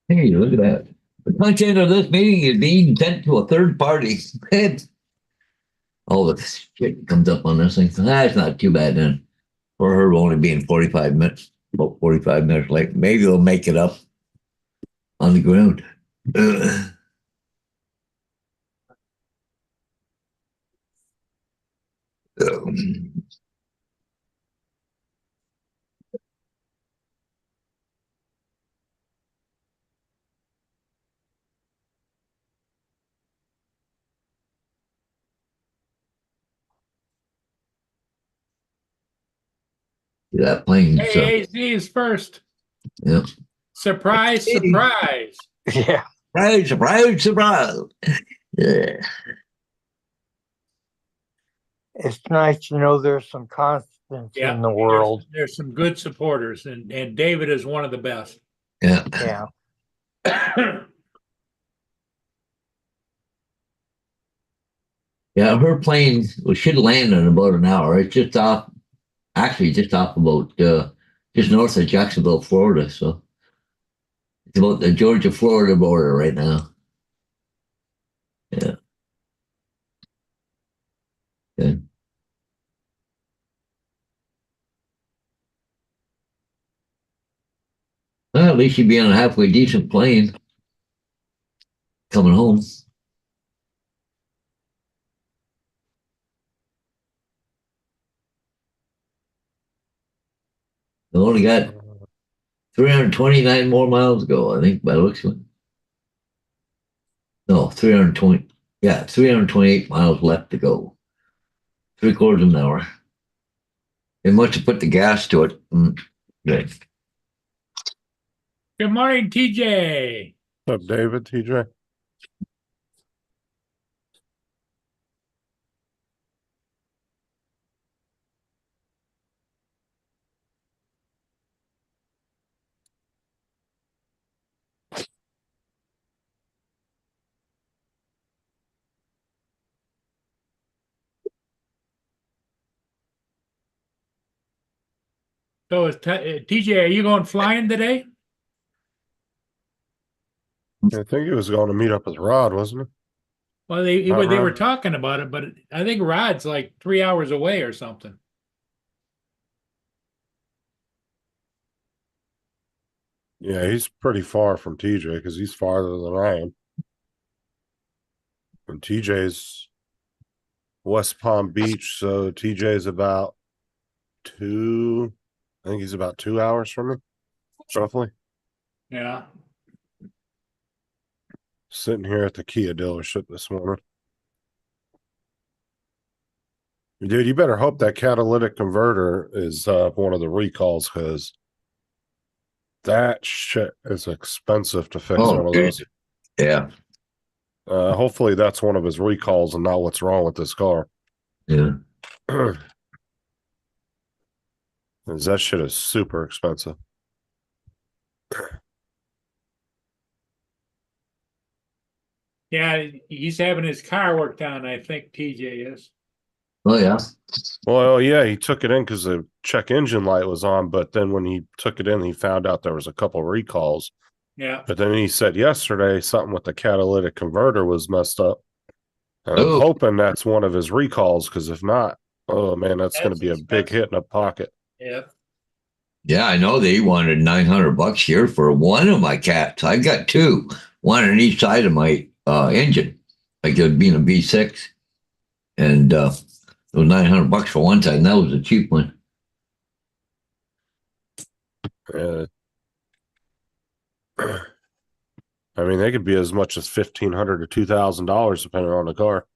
Hey, look at that. The content of this meeting is being sent to a third party. All the shit comes up on this thing. So that's not too bad then. For her only being 45 minutes, about 45 minutes late. Maybe they'll make it up on the ground. That plane. So, Hey, AZ is first. yeah. Surprise, Hey, surprise. Yeah. surprise, surprise, surprise. Yeah. It's nice to know there's some constants Yeah, in the world. there's some good supporters, and David is one of the best. Yeah. Yeah. Yeah, her plane should land in about an hour. It's just off, actually, just off about just north of Jacksonville, Florida. So it's about the Georgia Florida border right now. Yeah. Yeah. Well, at least you'd be on a halfway decent plane coming home. They only got 329 more miles to go, I think, by the looks of it. No, 320. Yeah, 328 miles left to go. Three quarters of an hour. They must have put the gas to it. Good. Good morning, TJ. What's up, David, TJ? So, TJ, are you going flying today? I think he was going to meet up with Rod, wasn't he? Well, they Not were Rod? talking about it, but I think Rod's like 3 hours away or something. Yeah, he's pretty far from TJ because he's farther than I am. And TJ's West Palm Beach, so TJ's about I think he's about 2 hours from me, roughly. Yeah. Sitting here at the Kia dealership this morning. Dude, you better hope that catalytic converter is one of the recalls because that shit is expensive to fix one of those. Yeah. Hopefully that's one of his recalls and not what's wrong with this car. Yeah. Because that shit is super expensive. Yeah, he's having his car worked on, I think TJ is. Oh, yeah. Well, yeah, he took it in because the check engine light was on, but then when he took it in, he found out there was a couple recalls. Yeah. But then he said yesterday something with the catalytic converter was messed up. And I'm Oh. hoping that's one of his recalls because if not, oh man, that's going to be a big hit in the pocket. Yeah. Yeah, I know they wanted $900 here for one of my cats. I got two, one on each side of my engine, like it being a V6, and it was $900 for one side, and that was a cheap one. I mean, they could be as much as $1,500 to $2,000 depending on the car.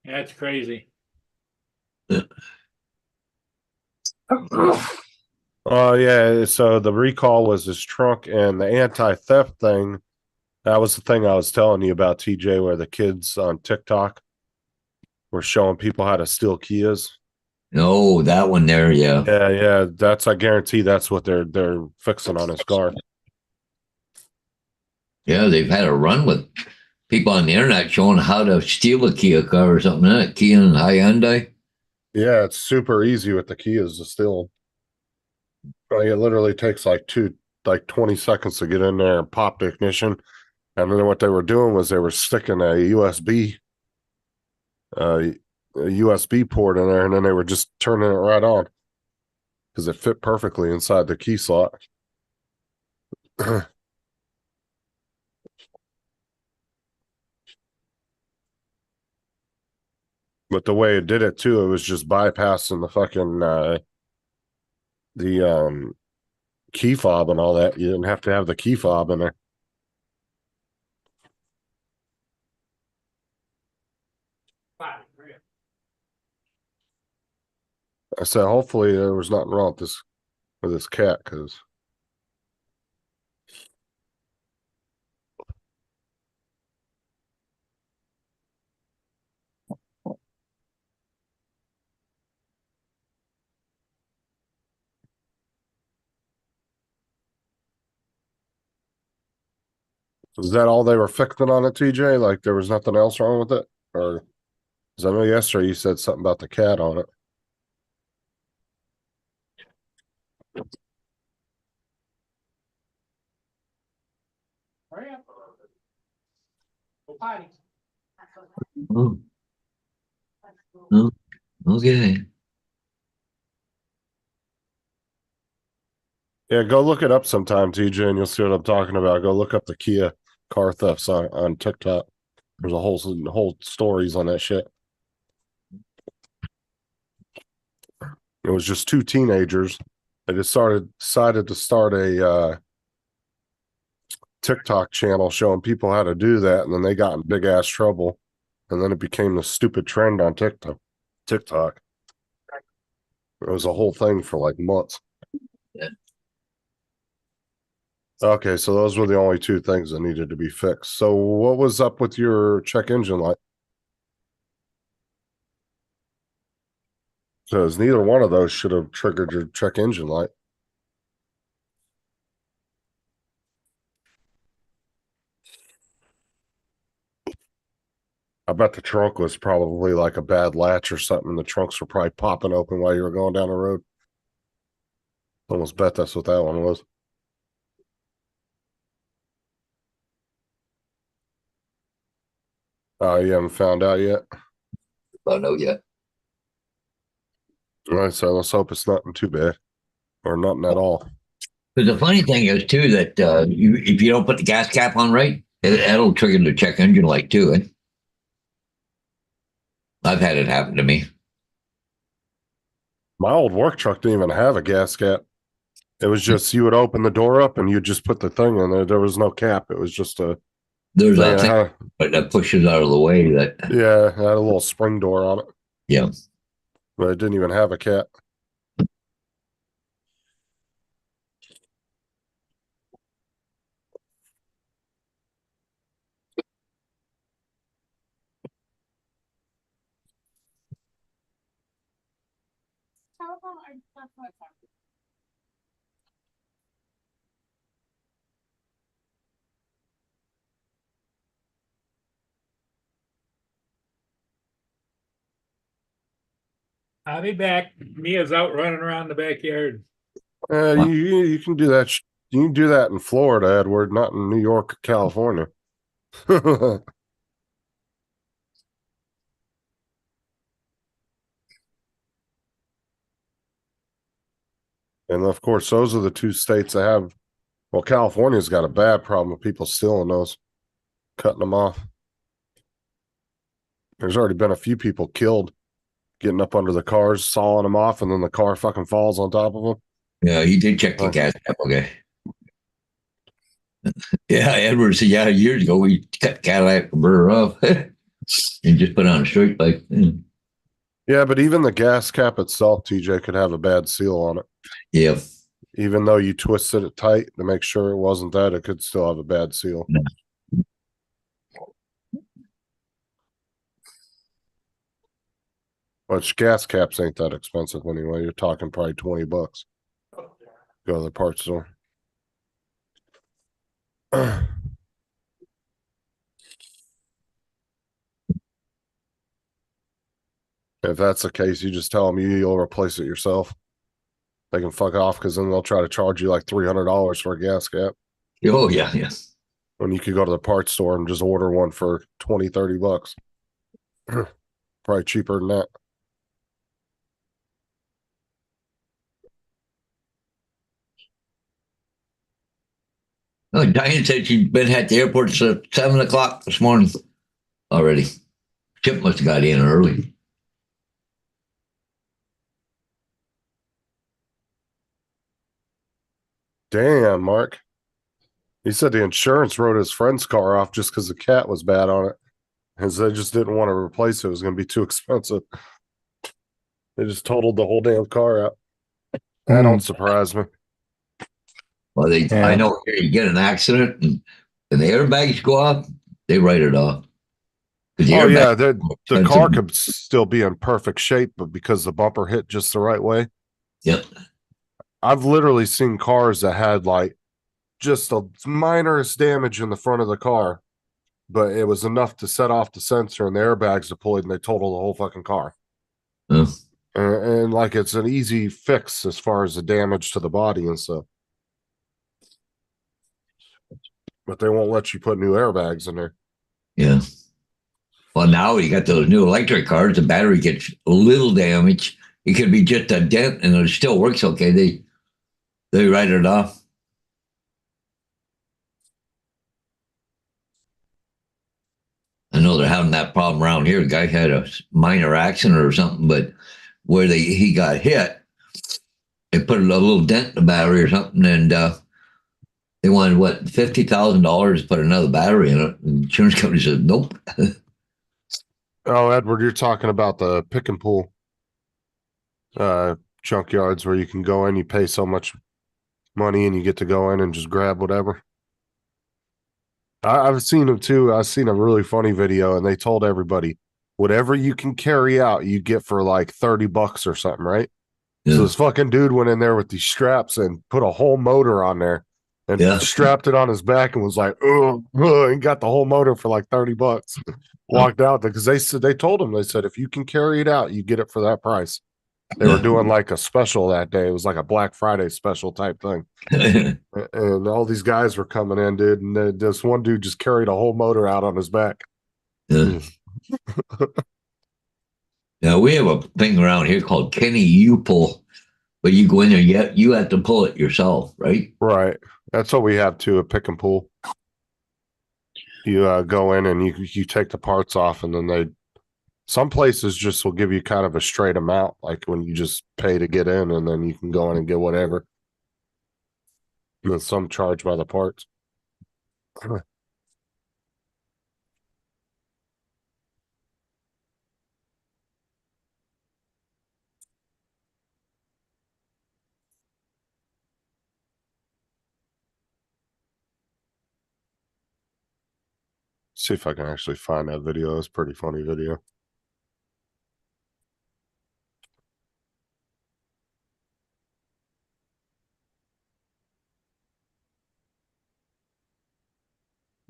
That's crazy. Oh yeah, so the recall was his trunk and the anti-theft thing. That was the thing I was telling you about, TJ, where the kids on TikTok were showing people how to steal Kias. No, that one there, yeah. Yeah, that's I guarantee that's what they're fixing on his car. Yeah, they've had a run with people on the internet showing how to steal a Kia car or something like that. Kia and Hyundai. Yeah, it's super easy with the Kias to steal. Like, it literally takes like 20 seconds to get in there and pop the ignition. And then what they were doing was they were sticking a USB port in there, and then they were just turning it right on because it fit perfectly inside the key slot. But the way it did it too, it was just bypassing the fucking the key fob and all that. You didn't have to have the key fob in there. I said, hopefully there was nothing wrong with this cat, because is that all they were fixing on it, TJ? Like there was nothing else wrong with it, or? Because I know yesterday you said something about the cat on it. Hurry up. Go potty. Oh, oh, okay. Yeah, go look it up sometime, TJ, and you'll see what I'm talking about. Go look up the Kia car thefts on TikTok. There's a whole stories on that shit. It was just two teenagers. They decided to start a TikTok channel showing people how to do that, and then they got in big ass trouble, and then it became the stupid trend on TikTok. It was a whole thing for like months. Yeah. Okay, so those were the only two things that needed to be fixed. So what was up with your check engine light? Because neither one of those should have triggered your check engine light. I bet the trunk was probably like a bad latch or something. The trunks were probably popping open while you were going down the road. Almost bet that's what that one was. You haven't found out yet? Don't know yet. All right, so let's hope it's nothing too bad or nothing at all. But the funny thing is too that if you don't put the gas cap on right, that'll trigger the check engine light too. I've had it happen to me. My old work truck didn't even have a gas cap. It was just you would open the door up and you just put the thing in there. There was no cap. It was just a There's thing. a thing that pushes out of the way. That Yeah, it had a little spring door on it, yeah. but it didn't even have a cap. I'll be back. Mia's out running around the backyard. You can do that. You can do that in Florida, Edward, not in New York or California. And of course, those are the two states that have. Well, California's got a bad problem with people stealing those, cutting them off. There's already been a few people killed getting up under the cars, sawing them off, and then the car fucking falls on top of them. Yeah, he did check the Oh. gas cap. Okay. Yeah, Edward said, yeah, years ago we cut the Cadillac converter off and just put on a straight pipe. Yeah, but even the gas cap itself, TJ, could have a bad seal on it. Yeah. Even though you twisted it tight to make sure it wasn't that, it could still have a bad seal. Which gas caps ain't that expensive anyway. You're talking probably $20. Go to the parts store. If that's the case, you just tell them you'll replace it yourself. they can fuck off because then they'll try to charge you like $300 for a gas cap Oh yeah, yeah. when you could go to the parts store and just order one for 20-30 bucks. Probably cheaper than that. Oh, Diane said she'd been at the airport since 7 o'clock this morning already. Chip must have got in early. Damn, Mark. He said the insurance wrote his friend's car off just because the cat was bad on it. Because they just didn't want to replace it. It was going to be too expensive. They just totaled the whole damn car out. That don't surprise me. Well, Yeah. I know here you get an accident and the airbags go off, they write it off. 'Cause the Oh, airbag- yeah. The car could still be in perfect shape, but because the bumper hit just the right way. Yep. I've literally seen cars that had like just a minorest damage in the front of the car, but it was enough to set off the sensor and the airbags deployed and they totaled the whole fucking car. Oh, And like it's an easy fix as far as the damage to the body and stuff. But they won't let you put new airbags in there. yeah. Well, now you got those new electric cars. The battery gets a little damage. It could be just a dent, and it still works okay. They write it off. I know they're having that problem around here. The guy had a minor accident or something, but where he got hit, they put a little dent in the battery or something, and they wanted what $50,000 to put another battery in it. The insurance company said nope. Oh, Edward, you're talking about the pick and pull junkyards where you can go in, you pay so much money and you get to go in and just grab whatever. I've seen them too. I've seen a really funny video and they told everybody whatever you can carry out, you get for like $30 or something, right? Yeah. So this fucking dude went in there with these straps and put a whole motor on there and Yeah. strapped it on his back and was like, oh, and got the whole motor for like $30. Walked out because they told him, they said, if you can carry it out, you get it for that price. They were doing like a special that day. It was like a Black Friday special type thing. And all these guys were coming in, dude. And this one dude just carried a whole motor out on his back. Yeah. Now we have a thing around here called Kenny U Pull, but you go in there, you have to pull it yourself, right? Right. That's what we have too, a pick and pull. You go in and you take the parts off, and then some places just will give you kind of a straight amount, like when you just pay to get in, and then you can go in and get whatever. And then some charge by the parts. See if I can actually find that video. It's a pretty funny video.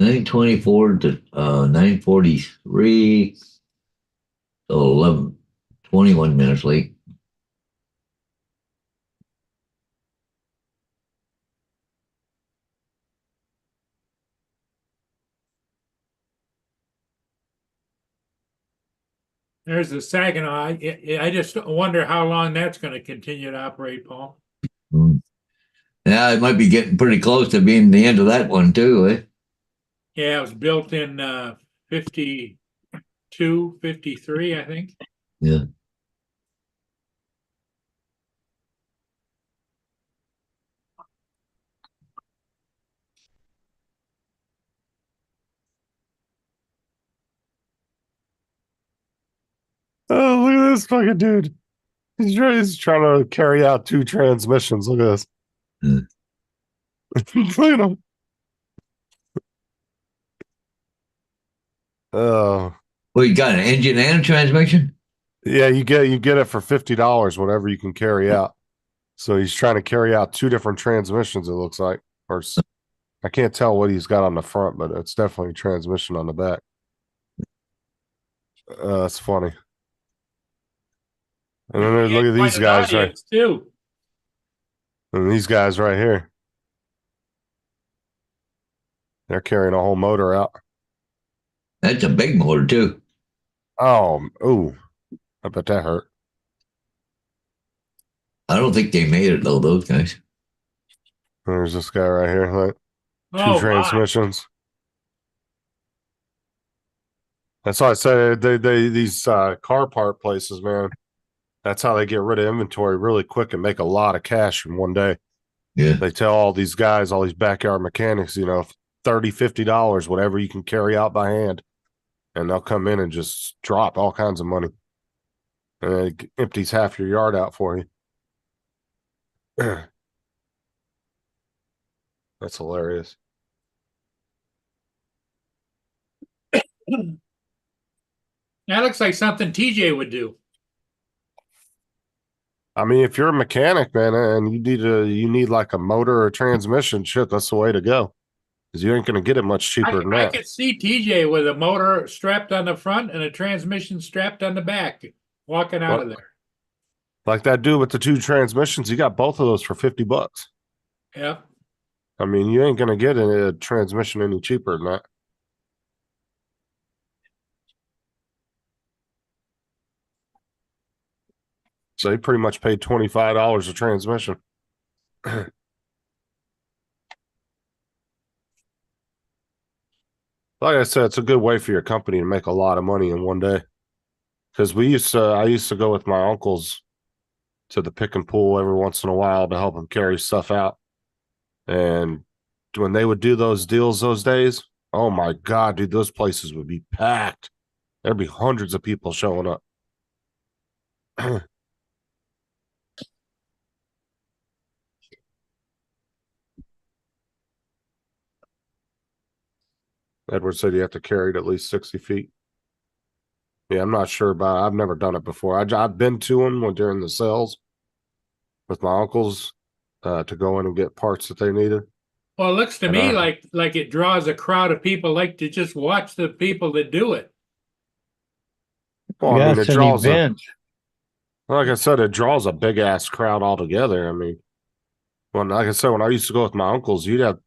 $924 to $943, so 21 minutes late. There's the Saginaw. I just wonder how long that's going to continue to operate, Paul. Yeah, it might be getting pretty close to being the end of that one too, eh? Yeah, it was built in 52, 53, I think. Yeah. Oh, look at this fucking dude. He's trying to carry out 2 transmissions. Look at this. Yeah. Look at him. Oh. Well, you got an engine and a transmission? Yeah, you get it for $50, whatever you can carry out. So he's trying to carry out 2 different transmissions, it looks like. I can't tell what he's got on the front, but it's definitely a transmission on the back. That's funny. And then look at these guys, right? Too. And these guys right here, they're carrying a whole motor out. That's a big motor too. Oh, ooh, I bet that hurt. I don't think they made it though, those guys. There's this guy right here, like two Oh, my. transmissions. That's why I said these car part places, man. That's how they get rid of inventory really quick and make a lot of cash in one day. Yeah. They tell all these guys, all these backyard mechanics, $30, $50, whatever you can carry out by hand. And they'll come in and just drop all kinds of money. And it empties half your yard out for you. That's hilarious. That looks like something TJ would do. I mean, if you're a mechanic, man, and you need like a motor or transmission, shit, that's the way to go. Because you ain't gonna get it much cheaper than I that. could see TJ with a motor strapped on the front and a transmission strapped on the back, walking out of there. Like that dude with the two transmissions, he got both of those for $50. Yep. I mean, you ain't gonna get a transmission any cheaper than that. So he pretty much paid $25 a transmission. Like I said, it's a good way for your company to make a lot of money in one day. Because I used to go with my uncles to the pick and pull every once in a while to help them carry stuff out. And when they would do those deals those days, oh my God, dude, those places would be packed. There'd be hundreds of people showing up. Edward said you have to carry it at least 60 feet. Yeah, I'm not sure about it. I've never done it before. I've been to them during the sales with my uncles to go in and get parts that they needed. Well, it looks to And me like it draws a crowd of people like to just watch the people that do it. Well, Yeah, I mean, it's it an draws event. like I said, it draws a big ass crowd altogether. I mean, like I said, when I used to go with my uncles, you'd have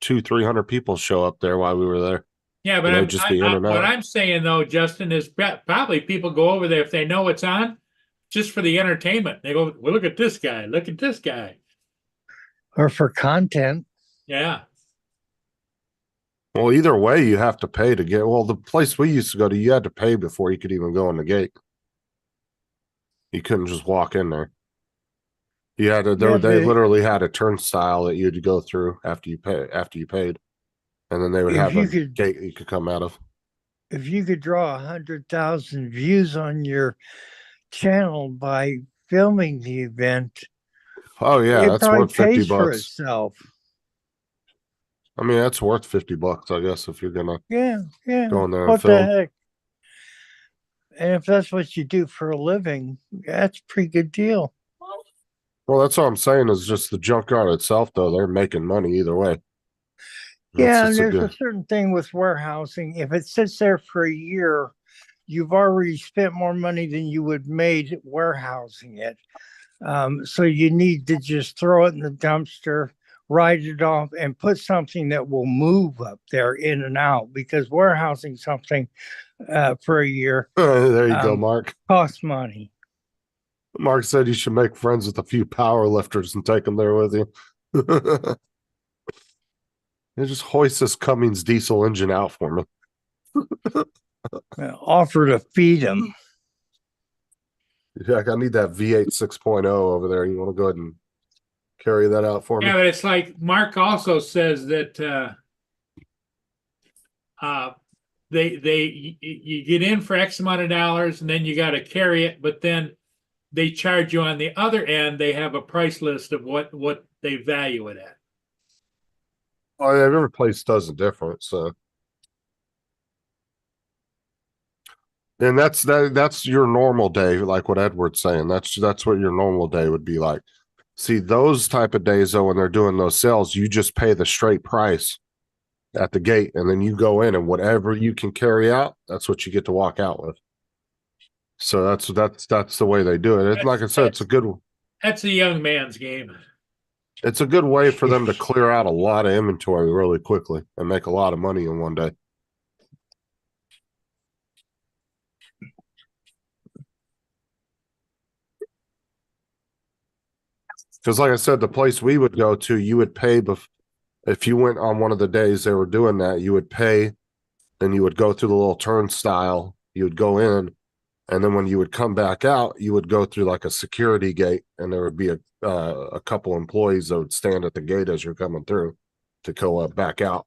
200-300 people show up there while we were there. Yeah, but They'd just be in and what out. I'm saying though, Justin, is probably people go over there if they know it's on, just for the entertainment. They go, well, look at this guy, look at this guy. Or for content. Yeah. Well, either way, you have to pay to get. Well, the place we used to go to, you had to pay before you could even go in the gate. You couldn't just walk in there. You had to. They literally had a turnstile that you had to go through after you paid, and then they would have a gate you could come out of. If you could draw 100,000 views on your channel by filming the event, Oh yeah, it that's probably worth $50. pays for itself. I mean, that's worth $50, I guess, if you're gonna Yeah. go in there and What the film. heck? And if that's what you do for a living, that's a pretty good deal. Well, that's all I'm saying is just the junkyard itself, though. They're making money either way. Yeah, and It's there's good. a certain thing with warehousing. If it sits there for a year, you've already spent more money than you would made warehousing it. So you need to just throw it in the dumpster, write it off, and put something that will move up there in and out, because warehousing something for a year There you go, Mark. costs money. Mark said you should make friends with a few power lifters and take them there with you. You just hoist this Cummins diesel engine out for me. Offer to feed them. Yeah, I need that V8 6.0 over there. You want to go ahead and carry that out for me? Yeah, but it's like Mark also says that you get in for X amount of dollars and then you got to carry it, but then they charge you on the other end. They have a price list of what they value it at. Oh, yeah, every place does it different. So, and that's your normal day, like what Edward's saying. That's what your normal day would be like. See, those type of days though, when they're doing those sales, you just pay the straight price at the gate, and then you go in, and whatever you can carry out, that's what you get to walk out with. So that's the way they do it. It's like I said, it's a good one. That's a young man's game. It's a good way for them to clear out a lot of inventory really quickly and make a lot of money in one day. Because, like I said, the place we would go to, you would pay if you went on one of the days they were doing that, you would pay, then you would go through the little turnstile, you would go in, and then when you would come back out, you would go through like a security gate, and there would be a couple employees that would stand at the gate as you're coming through to go back out.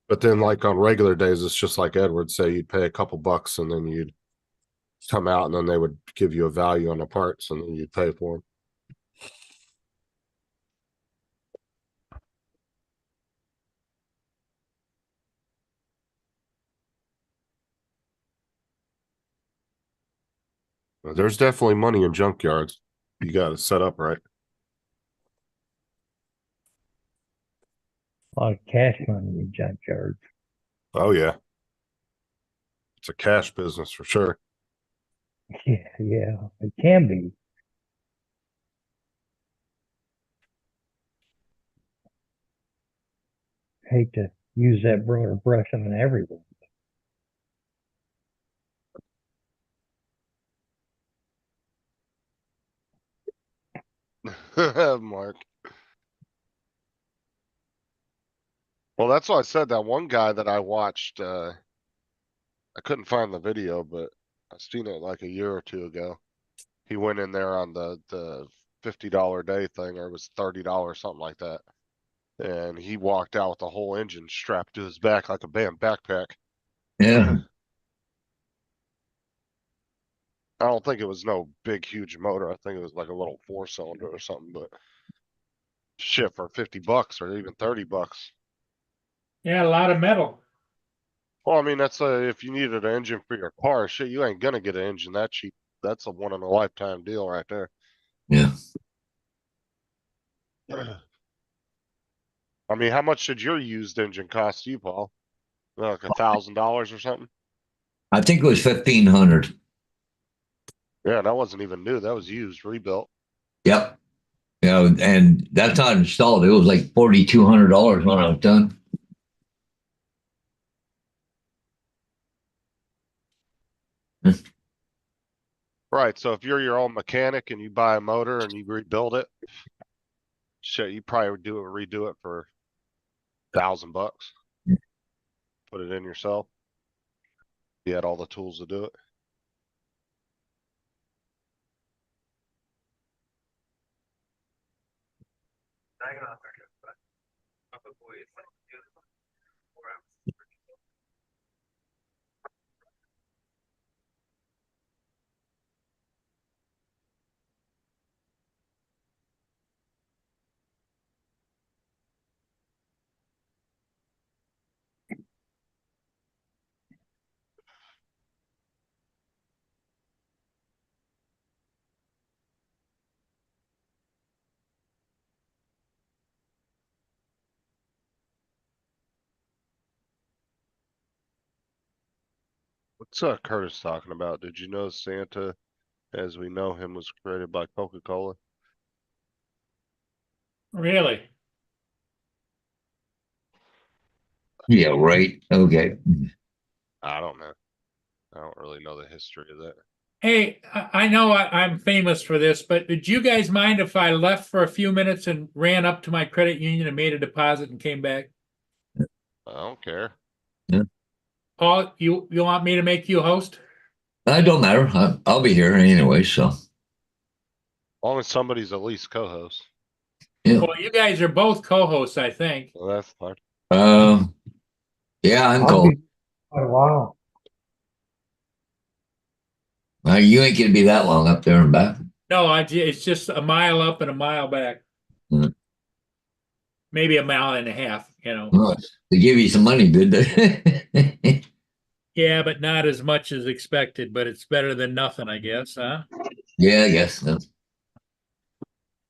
But then, like on regular days, it's just like Edward say, you'd pay a couple bucks, and then you'd come out, and then they would give you a value on the parts, and then you'd pay for them. There's definitely money in junkyards. You got to set up right. A lot of cash money in junkyards. Oh yeah, it's a cash business for sure. Yeah, it can be. Hate to use that broad brush on everyone. Mark. Well, that's why I said that one guy that I watched. I couldn't find the video, but I seen it like a year or two ago. He went in there on the $50 day thing, or it was $30, something like that. And he walked out with the whole engine strapped to his back like a backpack. Yeah. I don't think it was no big, huge motor. I think it was like a little 4-cylinder or something, but shit for $50 or even $30. Yeah, a lot of metal. Well, I mean, that's if you needed an engine for your car, shit, you ain't gonna get an engine that cheap. That's a one in a lifetime deal right there. Yeah. I mean, how much did your used engine cost you, Paul? Like $1,000 or something? I think it was 1,500. Yeah, that wasn't even new. That was used, rebuilt. Yep. You know, and that's not installed. It was like $4,200 when I was done. Right. So if you're your own mechanic and you buy a motor and you rebuild it, shit, you probably would redo it for $1,000. Put it in yourself. You had all the tools to do it. What's Curtis talking about? Did you know Santa, as we know him, was created by Coca-Cola? Really? Yeah, right. Okay. I don't know. I don't really know the history of that. Hey, I know I'm famous for this, but did you guys mind if I left for a few minutes and ran up to my credit union and made a deposit and came back? I don't care. Paul, you want me to make you host? It don't matter. I'll be here anyway. So, As long as somebody's at least co-host. yeah. Well, you guys are both co-hosts, I think. Well, that's fine. Yeah, I'm I'll cold. be quite a while. You ain't gonna be that long up there and back. No, it's just a mile up and a mile back. Mm. Maybe a mile and a half, you know. Well, they give you some money, did they? Yeah, but not as much as expected, but it's better than nothing, I guess, huh? Yeah, I guess. So.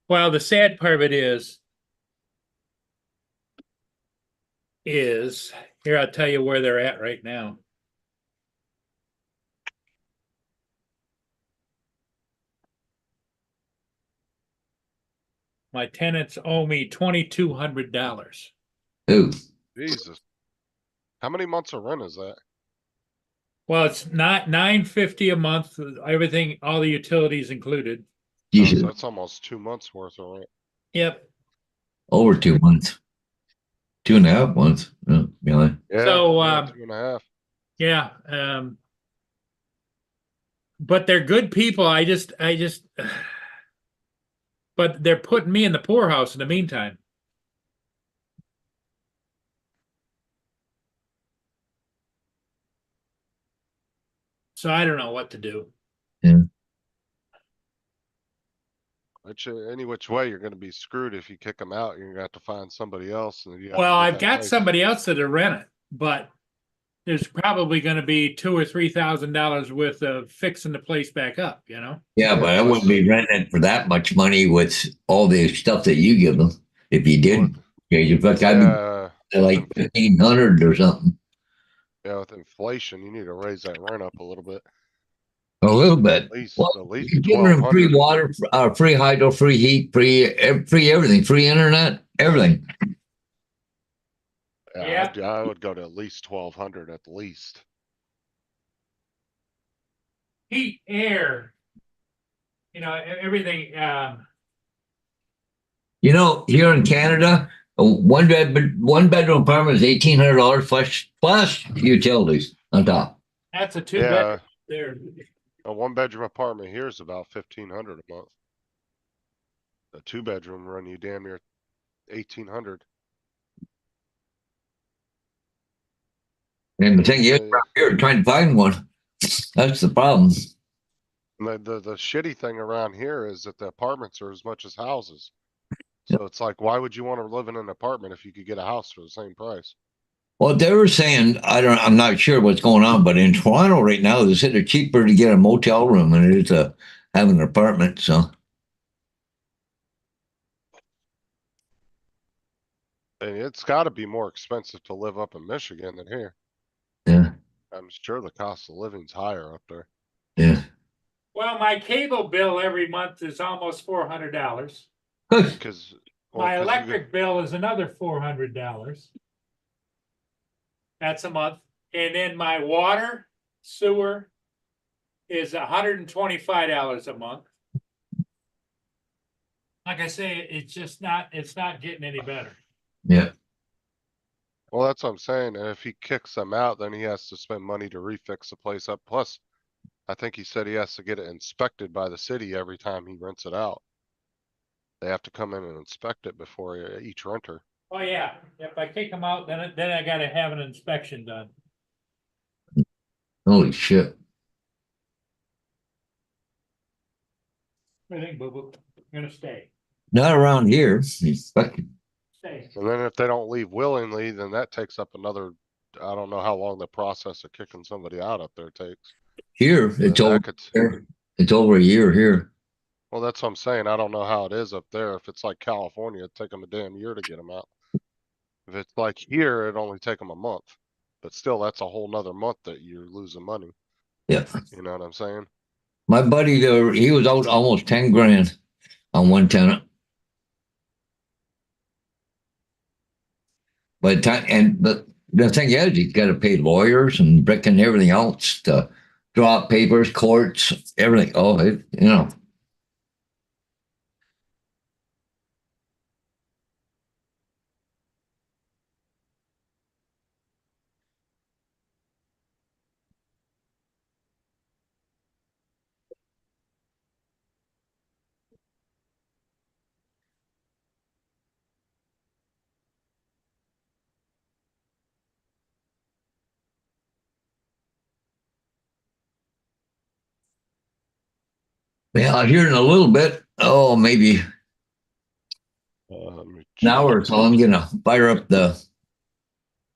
Well, the sad part of it is here, I'll tell you where they're at right now. My tenants owe me $2,200. Ooh, Jesus. How many months of rent is that? Well, it's not $950 a month, everything, all the utilities included. Oh, so Jesus, that's almost 2 months worth of rent. Yep. over 2 months, 2.5 months. Oh, really? Yeah, So, yeah, 2.5. Yeah, but they're good people. But they're putting me in the poorhouse in the meantime. So I don't know what to do. Any which way, you're gonna be screwed if you kick them out. You're gonna have to find somebody else, and you have Well, to get I've that got place. somebody else that'll rent it, but there's probably going to be $2,000 or $3,000 worth of fixing the place back up. Yeah, but I wouldn't be renting it for that much money with all the stuff that you give them. If you did, okay, in fact, I'd Yeah, be like 1,500 or something. yeah, with inflation, you need to raise that rent up a little bit. A little bit. At least, Well, at least you're giving them free 1,200. water, free hydro, free heat, free everything, free internet, everything. Yeah, I would go to at least 1,200 at least. Heat, air, everything. You know, here in Canada, a one bedroom apartment is $1,800 plus utilities on top. That's a 2 Yeah, bedroom there. a 1-bedroom apartment here is about 1,500 a month. A 2-bedroom run you damn near 1,800. And the thing is, Uh, around here, trying to find one, that's the problem. The shitty thing around here is that the apartments are as much as houses. Yeah. So it's like, why would you want to live in an apartment if you could get a house for the same price? Well, they were saying, I'm not sure what's going on, but in Toronto right now, they said it's cheaper to get a motel room than it is to have an apartment. So, And it's got to be more expensive to live up in Michigan than here. yeah, I'm sure the cost of living's higher up there. yeah. Well, my cable bill every month is almost $400. Because My electric bill is another $400. That's a month. And then my water, sewer is $125 a month. Like I say, it's not getting any better. Yeah. Well, that's what I'm saying. And if he kicks them out, then he has to spend money to refix the place up. Plus, I think he said he has to get it inspected by the city every time he rents it out. They have to come in and inspect it before each renter. Oh, yeah. If I kick them out, then I gotta have an inspection done. Holy shit. I think, boo-boo, I'm gonna stay. Not around here. It's fucking- Stay. And then if they don't leave willingly, then that takes up another, I don't know how long the process of kicking somebody out up there takes. Here, Then it's over. that could, Here. It's over a year here. well, that's what I'm saying. I don't know how it is up there. If it's like California, it'd take them a damn year to get them out. If it's like here, it'd only take them a month. But still, that's a whole nother month that you're losing money. Yeah. You know what I'm saying? My buddy there, he was out almost 10 grand on one tenant. But the thing is, he's got to pay lawyers and brick and everything else to draw up papers, courts, everything. Oh, you know. Yeah, here in a little bit. Oh, maybe an hour or so. I'm gonna fire up the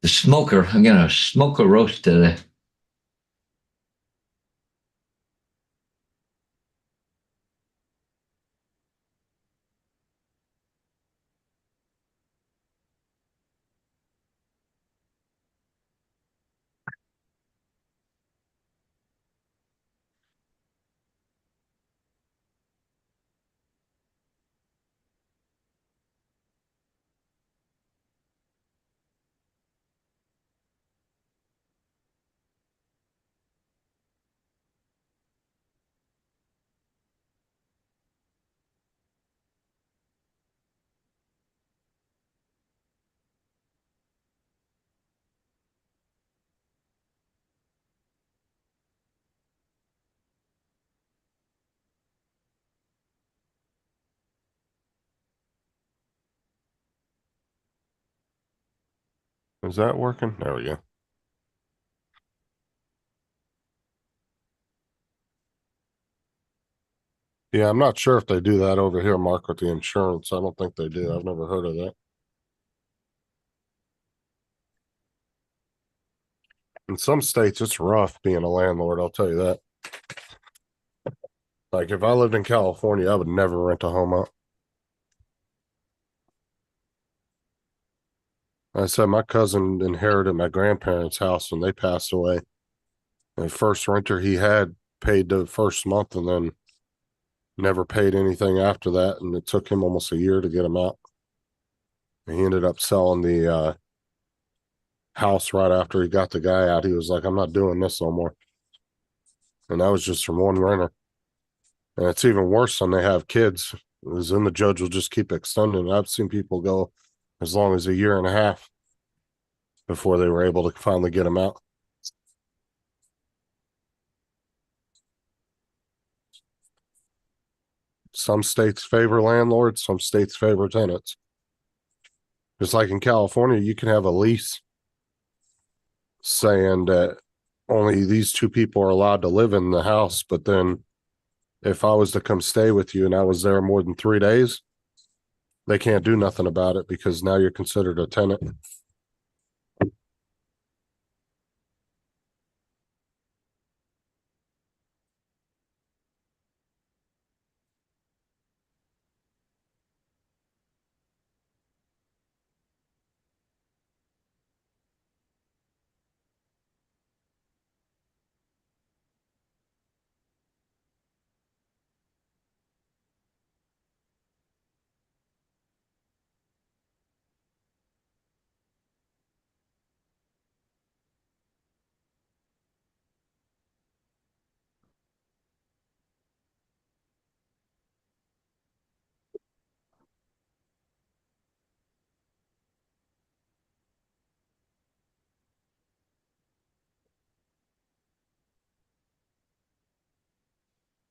smoker. I'm gonna smoke a roast today. Is that working? There we go. Yeah, I'm not sure if they do that over here, Mark, with the insurance. I don't think they do. I've never heard of that. In some states, it's rough being a landlord, I'll tell you that. Like if I lived in California, I would never rent a home out. I said my cousin inherited my grandparents' house when they passed away. The first renter he had paid the first month and then never paid anything after that. And it took him almost a year to get him out. And he ended up selling the house right after he got the guy out. He was like, I'm not doing this no more. And that was just from one renter. And it's even worse when they have kids, because then the judge will just keep extending. I've seen people go as long as a year and a half before they were able to finally get them out. Some states favor landlords, some states favor tenants. Just like in California, you can have a lease saying that only these two people are allowed to live in the house. But then if I was to come stay with you and I was there more than 3 days, they can't do nothing about it because now you're considered a tenant.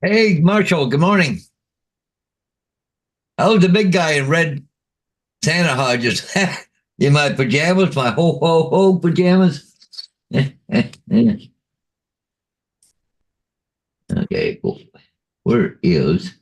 Hey, Marshall, good morning. I was the big guy in red Santa Hodges in my pajamas, my ho ho ho pajamas. Okay, cool. Where is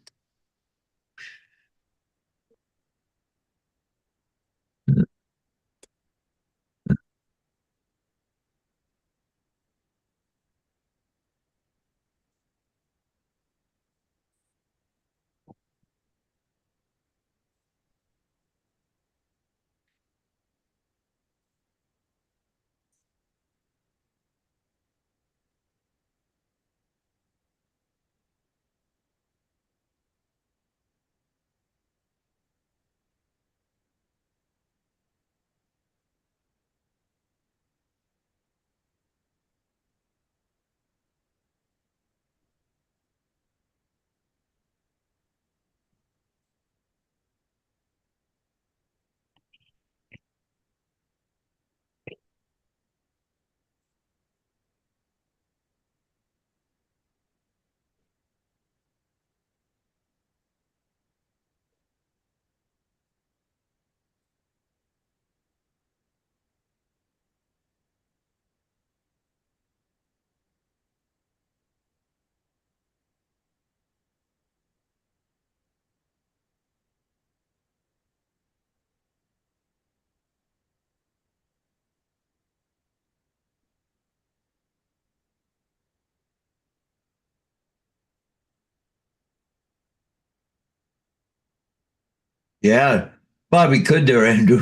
yeah, probably could there, Andrew.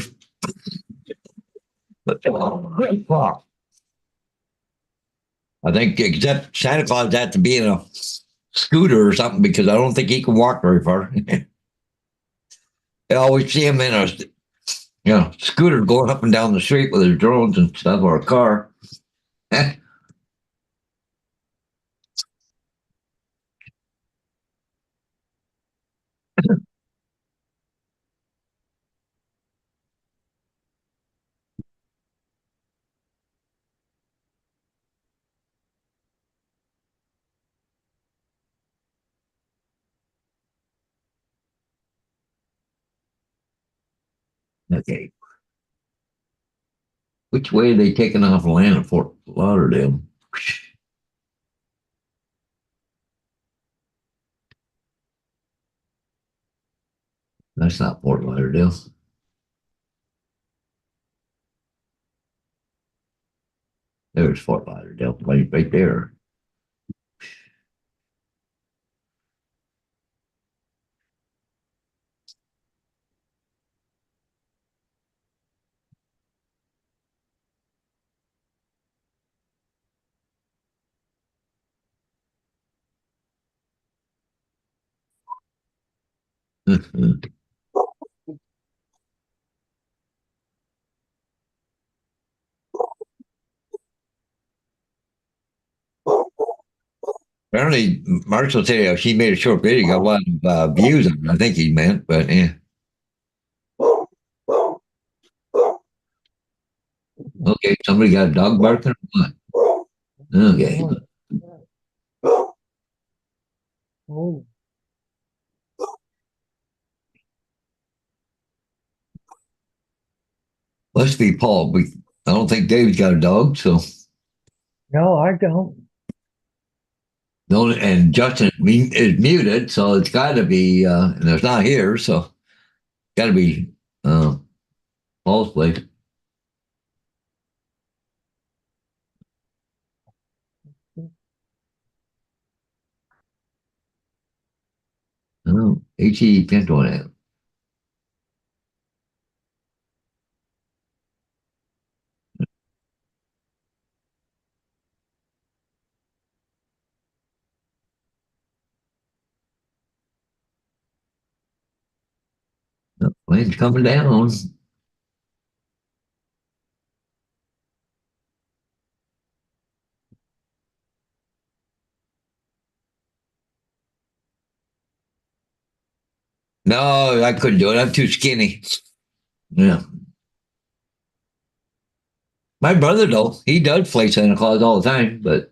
But fuck. I think except Santa Claus had to be in a scooter or something because I don't think he can walk very far. I always see him in a scooter going up and down the street with his drones and stuff or a car. Okay. Which way are they taking off land at Fort Lauderdale? That's not Fort Lauderdale. There's Fort Lauderdale, right there. Apparently, Marshall said she made a short video, got a lot of views on it. I think he meant, but yeah. Okay, somebody got a dog barking or what? Okay. Oh, Must be Paul. I don't think Dave's got a dog, so no, I don't. no. And Justin is muted, so it's got to be. And it's not here, so got to be Paul's place. Oh, H.E. Pinto now. The plane's coming down. No, I couldn't do it. I'm too skinny. Yeah. My brother, though, he does play Santa Claus all the time, but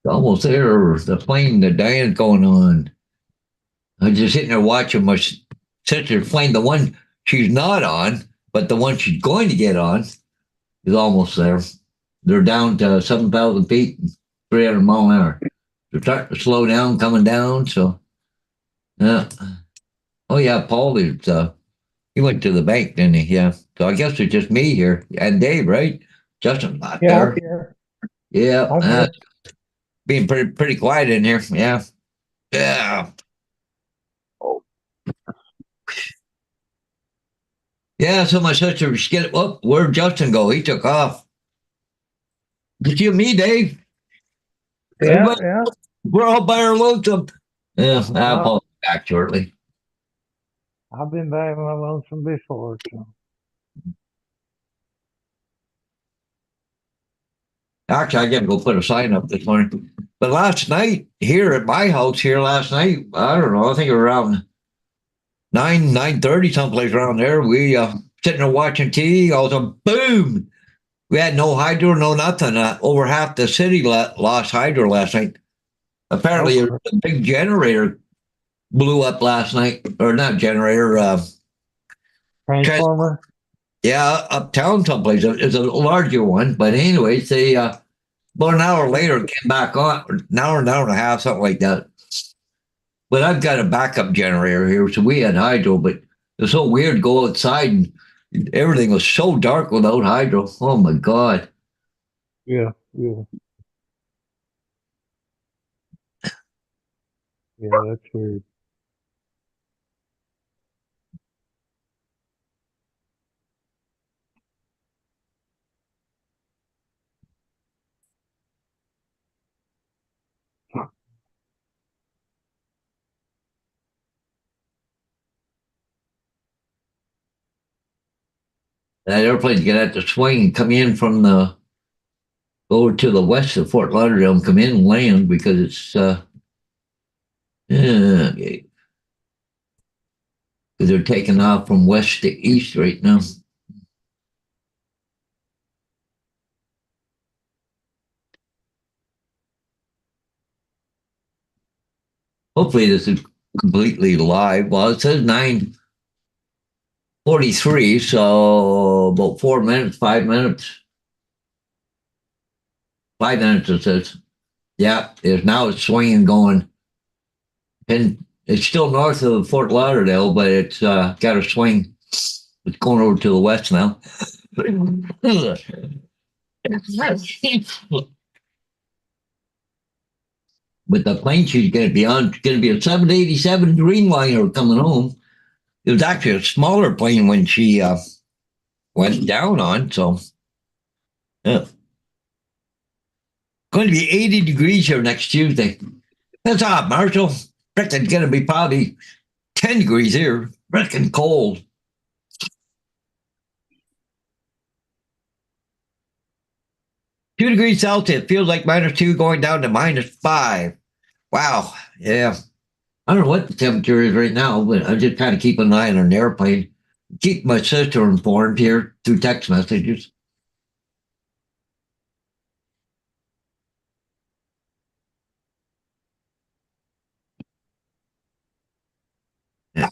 it's almost there. The plane, the Diane's going on. I'm just sitting there watching my sister's plane, the one she's not on, but the one she's going to get on is almost there. They're down to 7,000 feet, 300 mile an hour. They're starting to slow down, coming down. So, yeah. Oh, yeah, Paul is, he went to the bank, didn't he? Yeah. So I guess it's just me here and Dave, right? Justin's not Yeah, there. Yeah. Being pretty quiet in here. Yeah. Yeah. Yeah, so my sister was scared. Oh, where'd Justin go? He took off. Just you and me, Dave. yeah, yeah. We're all by our lonesome. Yeah, I'll Wow. call back shortly. I've been by my lonesome before. So. Actually, I got to go put a sign up this morning. But last night, here at my house, last night, I don't know, I think around 9:30, someplace around there, we sitting there watching TV, all of a sudden, boom! We had no hydro, no nothing. Over half the city lost hydro last night. Apparently, a big generator blew up last night, or not generator. Transformer. Yeah, uptown someplace. It's a larger one, but anyways, they about an hour later it came back on. An hour and a half, something like that. But I've got a backup generator here, so we had hydro. But it's so weird to go outside and everything was so dark without hydro. Oh my god! Yeah, yeah. Yeah, that's weird. That airplane's gonna have to swing and come in from the go to the west of Fort Lauderdale and come in and land because it's yeah, because they're taking off from west to east right now. Hopefully this is completely live. Well, it says 9:43, so about 4 minutes, 5 minutes. 5 minutes it says. Yeah, it's now it's swinging going. And it's still north of Fort Lauderdale, but it's got a swing. It's going over to the west now. But the plane she's going to be on is going to be a 787 Dreamliner coming home. It was actually a smaller plane when she went down on. So, yeah. Going to be 80 degrees here next Tuesday. That's hot, Marshall. Frickin' going to be probably 10 degrees here. Frickin' cold. -2 degrees Celsius. Feels like -2 going down to -5. Wow. Yeah. I don't know what the temperature is right now, but I just kind of keep an eye on an airplane. Keep my sister informed here through text messages. Yeah.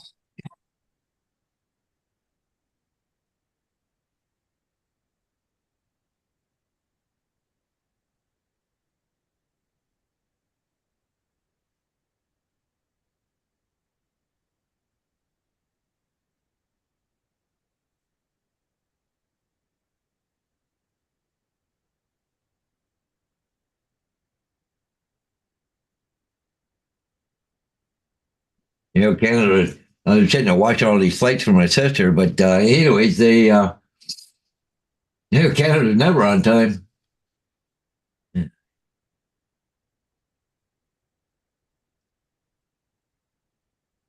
Canada, I was sitting there watching all these flights for my sister, but anyways, Canada's never on time.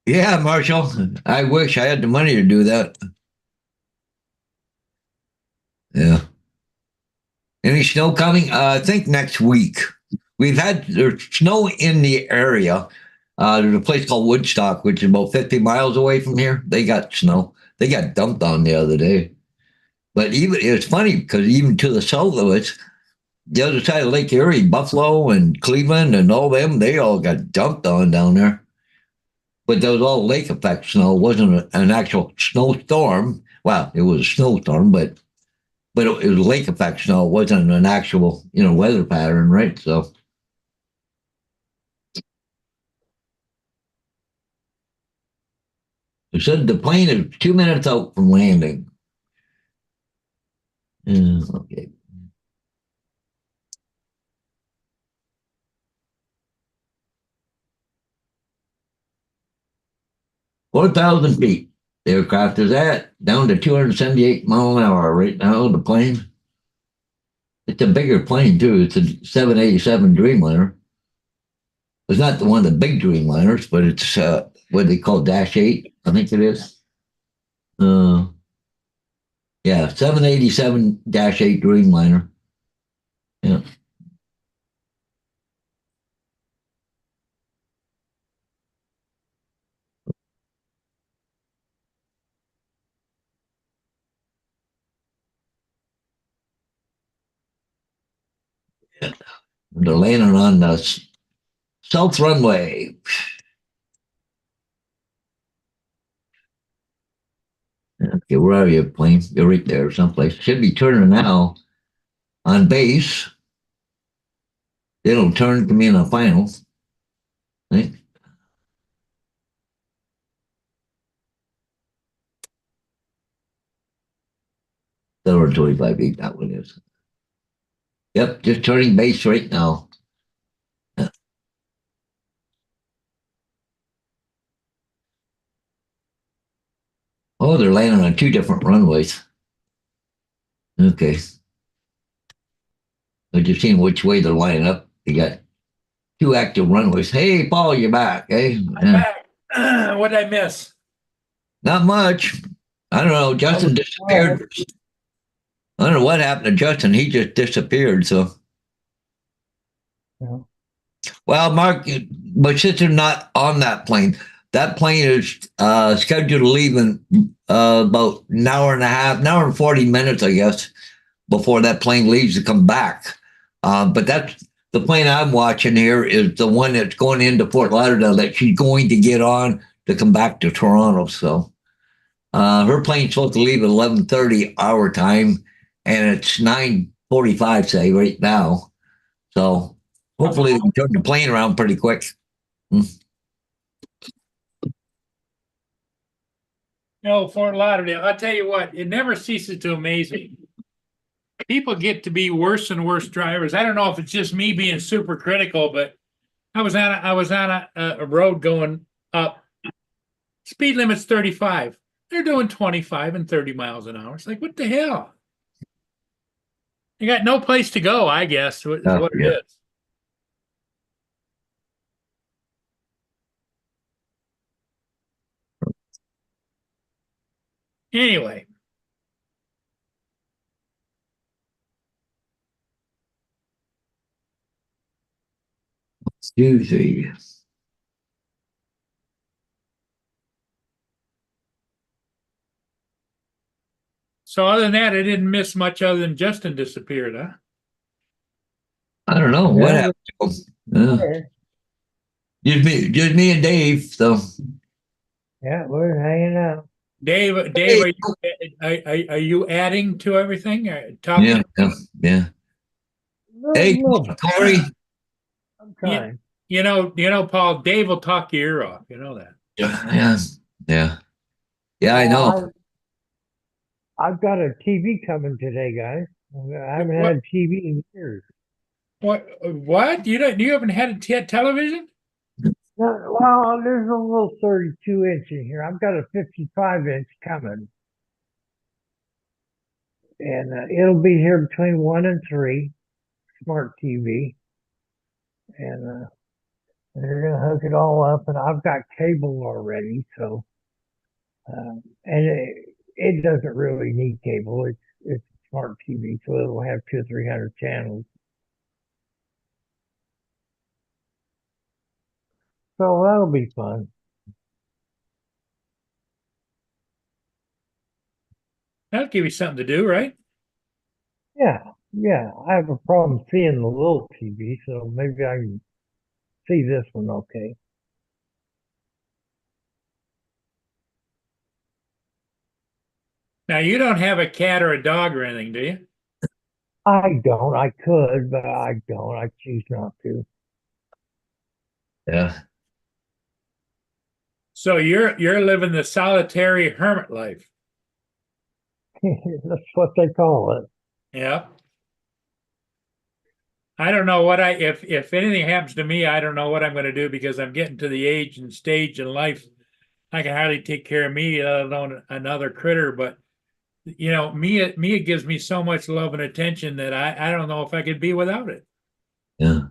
Yeah, Marshall, I wish I had the money to do that. Yeah. Any snow coming? I think next week. There's snow in the area. There's a place called Woodstock, which is about 50 miles away from here. They got snow. They got dumped on the other day. But even it's funny because even to the south of us, the other side of Lake Erie, Buffalo and Cleveland and all them, they all got dumped on down there. But there was all lake effect snow. It wasn't an actual snowstorm. Well, it was a snowstorm, but it was lake effect snow. It wasn't an actual, weather pattern, right? So it said the plane is 2 minutes out from landing. Yeah, okay. 4,000 feet. The aircraft is at down to 278 mile an hour right now. The plane. It's a bigger plane too. It's a 787 Dreamliner. It's not the one of the big Dreamliners, but it's what they call Dash 8. I think it is. Yeah, 787-8 Dreamliner. Yeah. They're landing on the south runway. Okay, where are you, plane? You're right there someplace. Should be turning now on base. It'll turn to me in the final. Right? 25 feet, that one is. Yep, just turning base right now. Oh, they're landing on two different runways. Okay. I just seen which way they're lining up. They got two active runways. Hey, Paul, you're back. Hey, I'm back. What did I miss? not much. I don't know. Justin disappeared. I don't know what happened to Justin. He just disappeared. So, Yeah. well, Mark, my sister's not on that plane. That plane is scheduled to leave in about an hour and a half, an hour and 40 minutes, I guess, before that plane leaves to come back. But that's the plane I'm watching here is the one that's going into Fort Lauderdale that she's going to get on to come back to Toronto. So her plane's supposed to leave at 11:30 our time, and it's 9:45, say, right now. So hopefully they can turn the plane around pretty quick. No, Fort Lauderdale. I'll tell you what, it never ceases to amaze me. People get to be worse and worse drivers. I don't know if it's just me being super critical, but I was on a road going up. Speed limit's 35. They're doing 25 and 30 miles an hour. It's like, what the hell? You got no place to go, I guess, is what it is. Anyway. Two, three. So other than that, I didn't miss much other than Justin disappeared, huh? I don't know what happened. Just me and Dave. So Yeah, we're hanging out. Dave, are you adding to everything? Talking? Yeah. Hey, Corey. I'm trying. You know, Paul, Dave will talk your ear off. You know that. Yeah. I know. I've got a TV coming today, guys. I haven't had TV in years. What? You haven't had a television? No, well, there's a little 32-inch in here. I've got a 55-inch coming. And it'll be here between 1 and 3, smart TV. And they're going to hook it all up. And I've got cable already. So, and it doesn't really need cable. It's smart TV. So it'll have 200 or 300 channels. So that'll be fun. That'll give you something to do, right? Yeah. I have a problem seeing the little TV, so maybe I can see this one okay. Now you don't have a cat or a dog or anything, do you? I don't. I could, but I don't. I choose not to. Yeah. So you're living the solitary hermit life. That's what they call it. Yeah. I don't know what if anything happens to me, I don't know what I'm going to do because I'm getting to the age and stage in life I can hardly take care of me, let alone another critter. But you know, Mia gives me so much love and attention that I don't know if I could be without it. Yeah.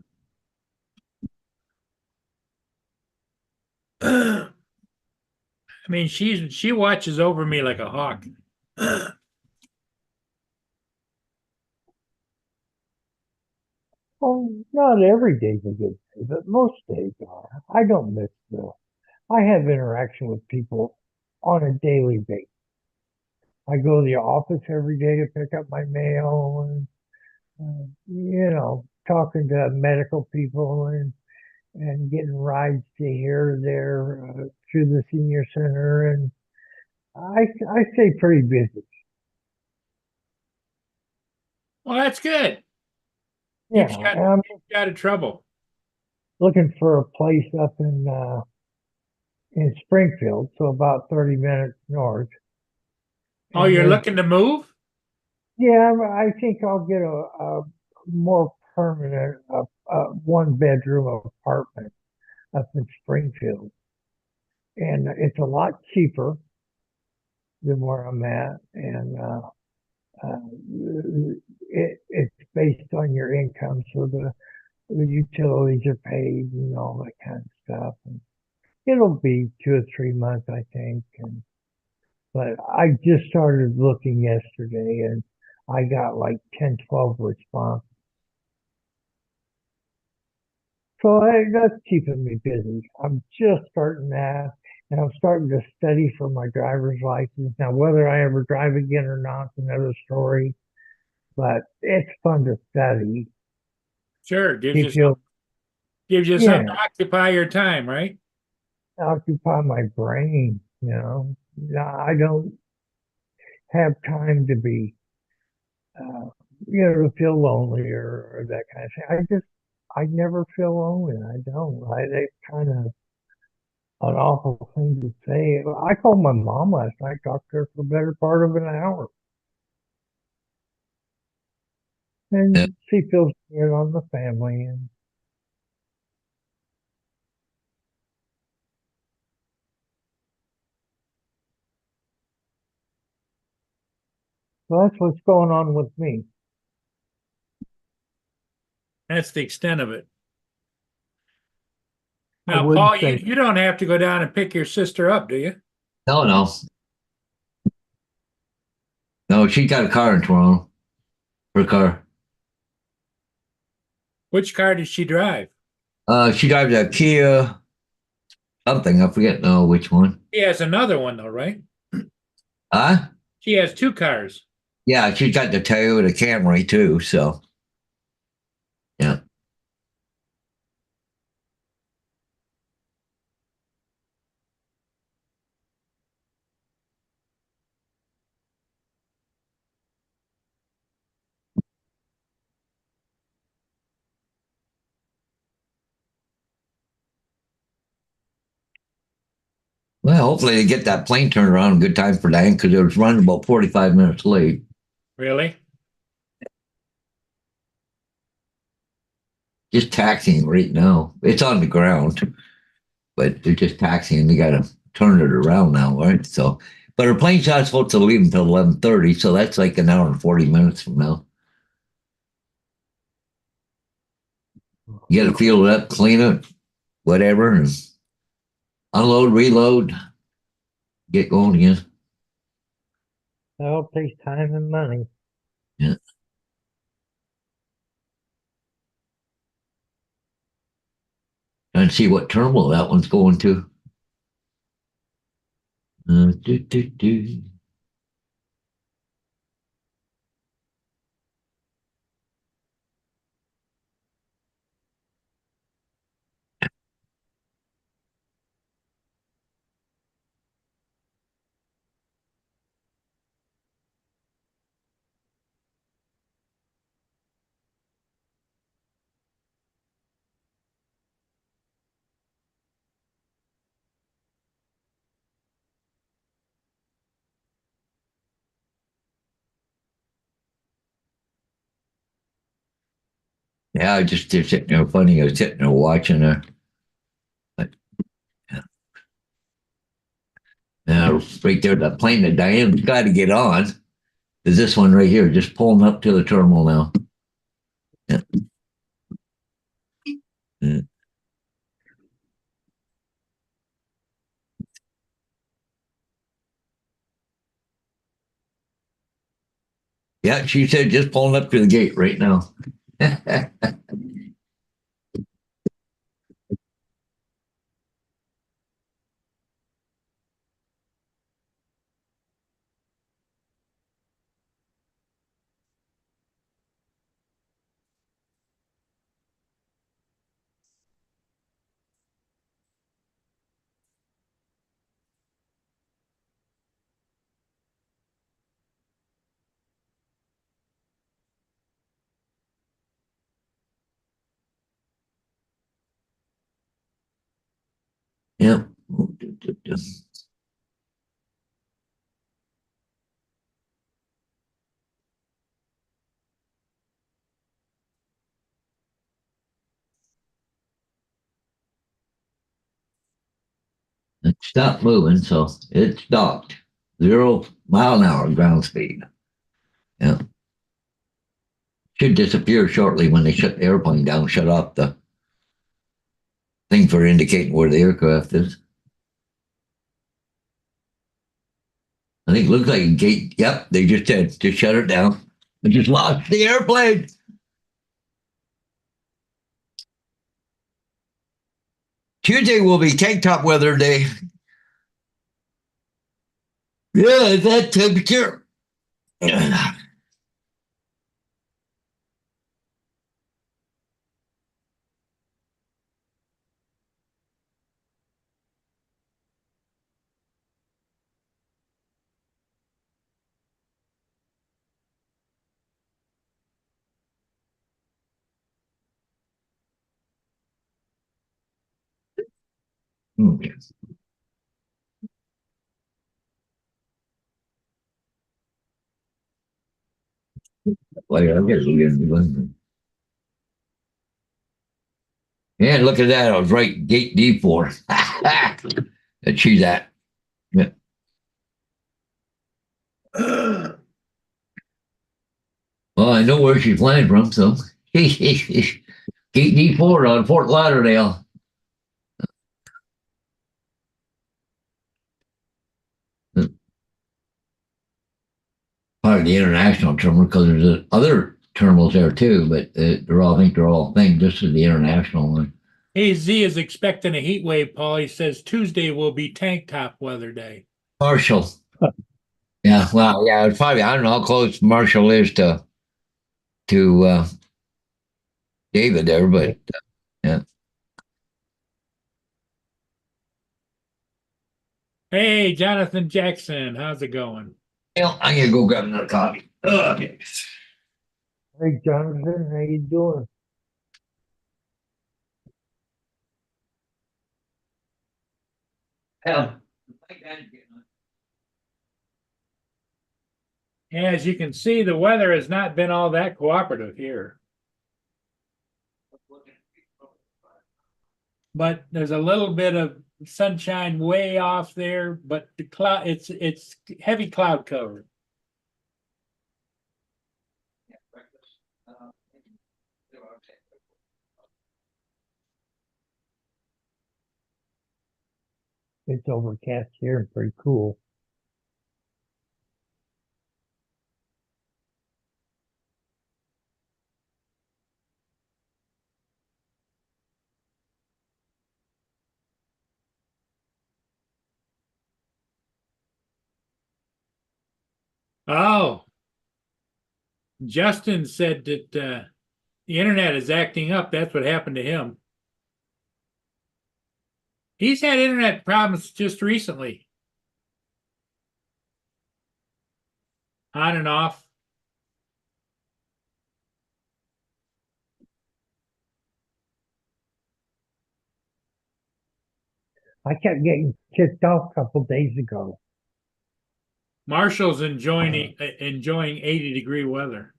I mean, she watches over me like a hawk. Well, not every day's a good day, but most days are. I don't miss I have interaction with people on a daily basis. I go to the office every day to pick up my mail and, talking to medical people and getting rides to here or there through the senior center. And I stay pretty busy. Well, that's good. Yeah, Keeps I'm you out of trouble. looking for a place up in Springfield, so about 30 minutes north. Oh, And you're looking to move? Yeah, I think I'll get a more permanent, one-bedroom apartment up in Springfield. And it's a lot cheaper than where I'm at, and it's based on your income, so the utilities are paid and all that kind of stuff. And it'll be 2 or 3 months, I think. But I just started looking yesterday, and I got like 10, 12 responses. So that's keeping me busy. I'm just starting that, and I'm starting to study for my driver's license. Now, whether I ever drive again or not is another story, but it's fun to study. Sure, Keep you, gives you yeah, something to occupy your time, right? occupy my brain, you know. I don't have time to be, uh, to feel lonely or that kind of thing. I never feel lonely. I don't. It's kind of an awful thing to say. I called my mom last night, talked to her for the better part of an hour, Yeah. and she feels good on the family. And so that's what's going on with me. That's the extent of it. I Now, wouldn't Paul, say you don't have to go down and pick your sister up, do you? No, no, no. She got a car in Toronto. Her car. Which car did she drive? She drives a Kia something. I forget now which one. She has another one though, right? Huh? She has two cars. Yeah, she's got the Toyota Camry too. So yeah. Well, hopefully they get that plane turned around in good time for Dan because it was running about 45 minutes late. Really? Just taxiing right now. It's on the ground, but they're just taxiing. They got to turn it around now, right? So, but her plane's not supposed to leave until 11:30, so that's like an hour and 40 minutes from now. You got to fuel it up, clean it, whatever, and unload, reload, get going again. that all takes time and money. Yeah. And see what terminal that one's going to. Do, do, do. Yeah, I just sitting there funny. I was sitting there watching her. But, right there, that plane that Diane's got to get on is this one right here, just pulling up to the terminal now. Yeah. Yeah. Yeah, she said just pulling up to the gate right now. Yeah. It stopped moving, so it stopped. Zero mile an hour ground speed. Yeah. Should disappear shortly when they shut the airplane down, shut off the thing for indicating where the aircraft is. I think it looks like a gate. Yep, they just said, just shut it down. I just lost the airplane. Tuesday will be tank top weather day. Yeah, that temperature. Okay. Well, I guess we'll get it. Yeah, look at that. I was right. Gate D4. That she's at. Yeah. Well, I know where she's flying from, so Gate D4 on Fort Lauderdale. Part of the international terminal because there's other terminals there too, but they're all, I think they're all things. This is the international one. AZ is expecting a heat wave, Paul. He says Tuesday will be tank top weather day. Marshall. Yeah, well, yeah, it's probably, I don't know how close Marshall is to David there, but yeah. Hey, Jonathan Jackson, how's it going? Well, I'm gonna go grab another coffee. Okay. Hey, Jonathan, how you doing? Yeah. As you can see, the weather has not been all that cooperative here. But there's a little bit of sunshine way off there, but the cloud, it's heavy cloud cover. It's overcast here and pretty cool. Oh, Justin said that the internet is acting up. That's what happened to him. He's had internet problems just recently. On and off. I kept getting kicked off a couple days ago. Marshall's enjoying 80-degree weather.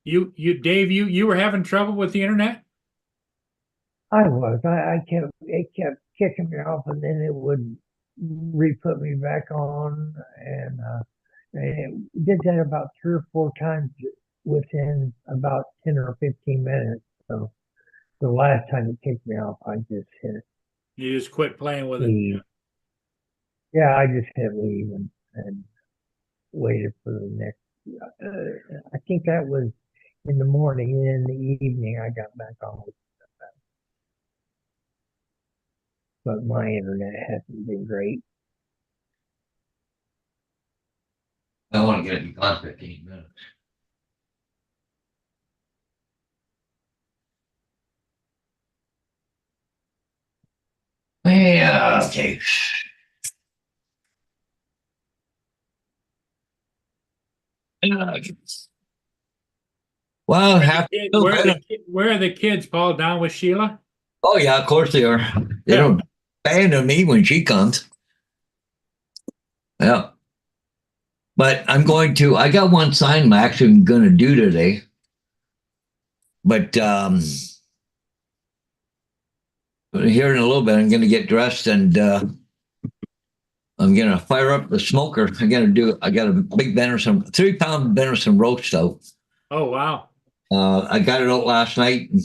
Dave, you were having trouble with the internet? I was. It kept kicking me off, and then it would re-put me back on, and it did that about 3 or 4 times within about 10 or 15 minutes. So the last time it kicked me off, I just hit You just quit playing with it. leave. Yeah, I just hit leave and waited for the next. I think that was in the morning, and in the evening I got back on. But my internet hasn't been great. I want to get it gone 15 minutes. Yeah, okay. Well, Where are the kids, Paul? Down with Sheila? oh yeah, of course they are. They don't abandon me when she comes. Yeah. But I got one sign I'm actually going to do today. But here in a little bit, I'm going to get dressed and I'm going to fire up the smoker. I got a big venison, 3-pound venison roast out. Oh, wow. I got it out last night and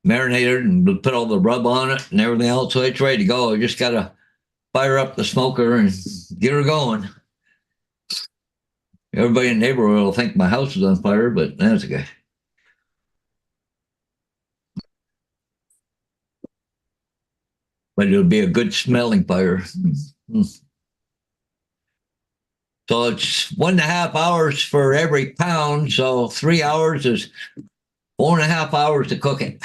marinated and put all the rub on it and everything else. So it's ready to go. I just got to fire up the smoker and get her going. Everybody in the neighborhood will think my house is on fire, but that's okay. But it'll be a good smelling fire. So it's 1.5 hours for every pound. So 3 hours is 4.5 hours to cook it.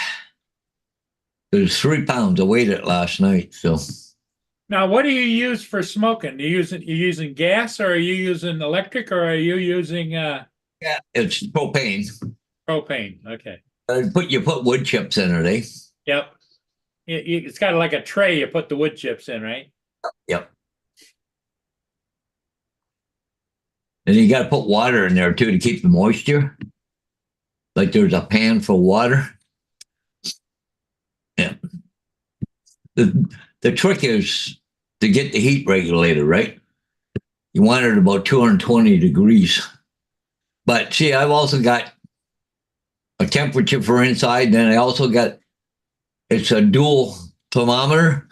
There's 3 pounds. I weighed it last night. So Now, what do you use for smoking? You using gas, or are you using electric, or are you using yeah, it's propane. propane? Okay. You put wood chips in it, eh? Yep. It's got like a tray you put the wood chips in, right? Yep. And you got to put water in there too to keep the moisture. Like there's a pan for water. Yeah. The trick is to get the heat regulator, right? You want it about 220 degrees. But see, I've also got a temperature for inside. Then I also got, it's a dual thermometer.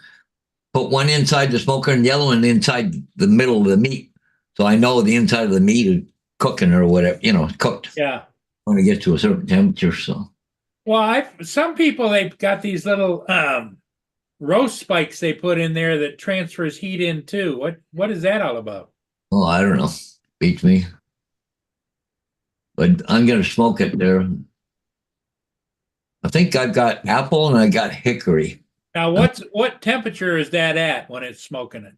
Put one inside the smoker and the other one inside the middle of the meat. So I know the inside of the meat is cooking or whatever, cooked Yeah. when it gets to a certain temperature. So, Well, some people, they've got these little roast spikes they put in there that transfers heat in too. What is that all about? oh, I don't know. Beats me. But I'm going to smoke it there. I think I've got apple and I got hickory. Now, what temperature is that at when it's smoking it?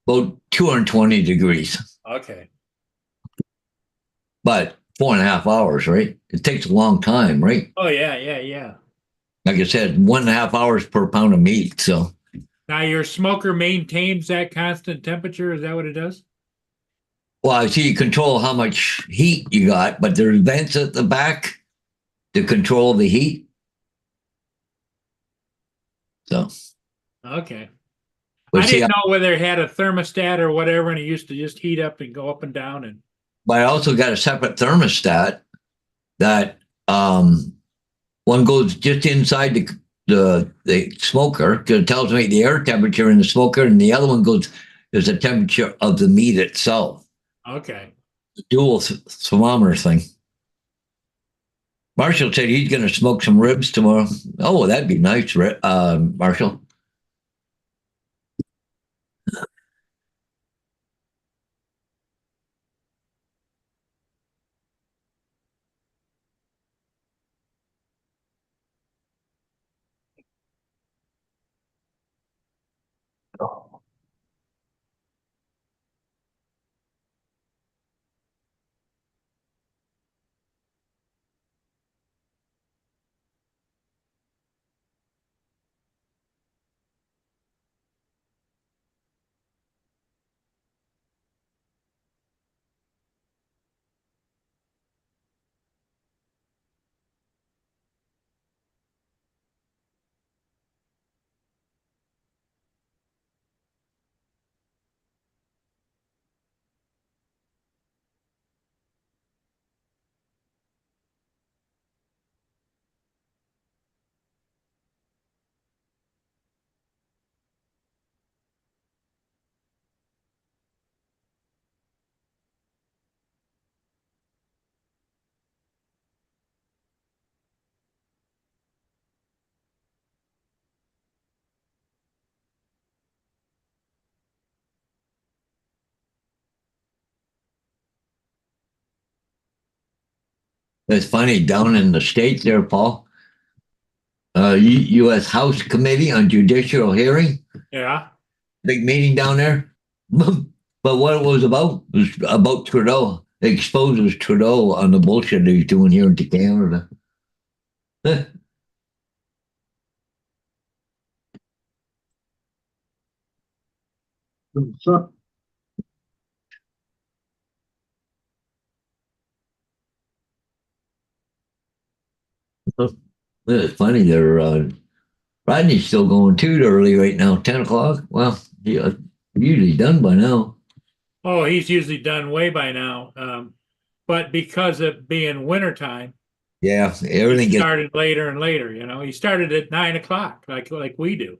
About 220 degrees. Okay. But 4.5 hours, right? It takes a long time, right? Oh yeah. Like I said, 1.5 hours per pound of meat. So, Now your smoker maintains that constant temperature. Is that what it does? well, I see you control how much heat you got, but there's vents at the back to control the heat. So, Okay. but I see, didn't know whether it had a thermostat or whatever, and it used to just heat up and go up and down. And but I also got a separate thermostat that one goes just inside the smoker because it tells me the air temperature in the smoker, and the other one goes is the temperature of the meat itself. okay. Dual thermometer thing. Marshall said he's going to smoke some ribs tomorrow. Oh, that'd be nice, Marshall. It's funny down in the States there, Paul. U.S. House Committee on Judicial Hearing, Yeah. big meeting down there. But what it was about Trudeau. It exposes Trudeau on the bullshit he's doing here in Canada. It's funny. They're Rodney's still going too early right now. 10 o'clock. Well, yeah, usually done by now. Oh, he's usually done way by now. But because of being wintertime, Yeah, he everything gets. started later and later. He started at 9 o'clock, like we do.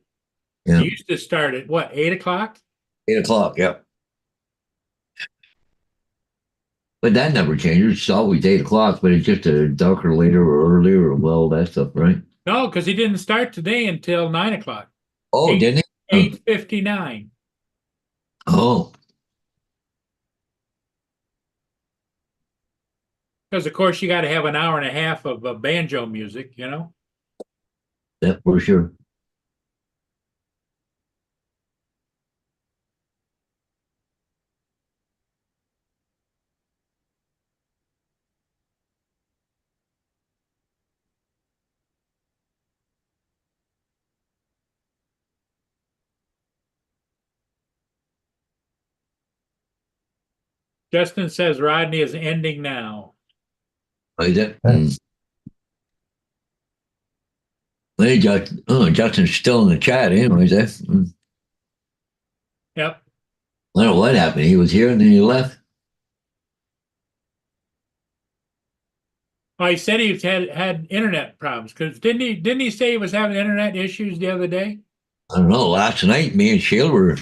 Yeah, He used to start at what, 8 o'clock? 8 o'clock. Yep. But that never changes. It's always 8 o'clock, but it's just a darker later or earlier or well, that stuff, right? No, because he didn't start today until 9 o'clock. Oh, Eight- didn't he? 8:59. Oh, Because of course you got to have an hour and a half of banjo music. that for sure. Justin says Rodney is ending now. Is it? Hey, Justin. Oh, Justin's still in the chat, anyways. Yep. I don't know what happened. He was here and then he left. Oh, he said he had internet problems because didn't he say he was having internet issues the other day? I don't know. Last night, me and Sheila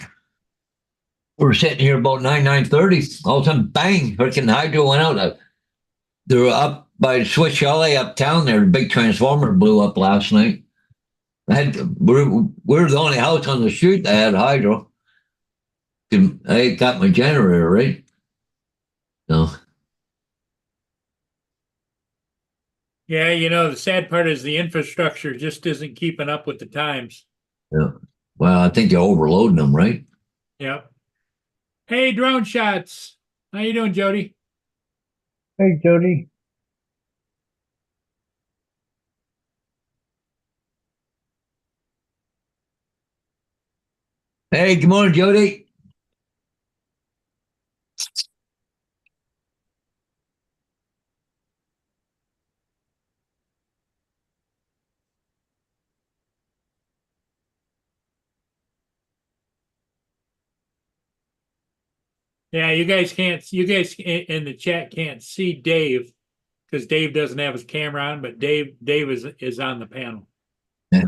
were sitting here about 9:30. All of a sudden, bang! Freaking hydro went out. They were up by Swiss Chalet uptown. There, a big transformer blew up last night. We're the only house on the street that had hydro. I got my generator right. So Yeah, the sad part is the infrastructure just isn't keeping up with the times. yeah. Well, I think they're overloading them, right? Yep. Hey, drone shots. How you doing, Jody? Hey, Jody. Hey, good morning, Jody. Yeah, you guys in the chat can't see Dave because Dave doesn't have his camera on, but Dave is on the panel. Yeah.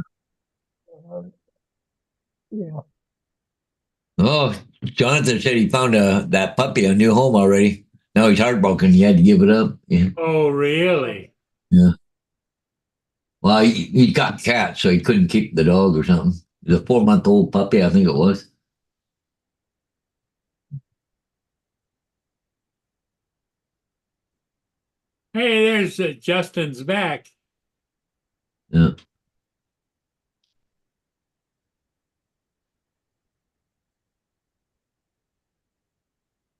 Oh, Jonathan said he found that puppy a new home already. Now he's heartbroken. He had to give it up. Yeah. Oh, really? Yeah. Well, he got cats, so he couldn't keep the dog or something. The 4-month-old puppy, I think it was. Hey, there's Justin's back. Yeah.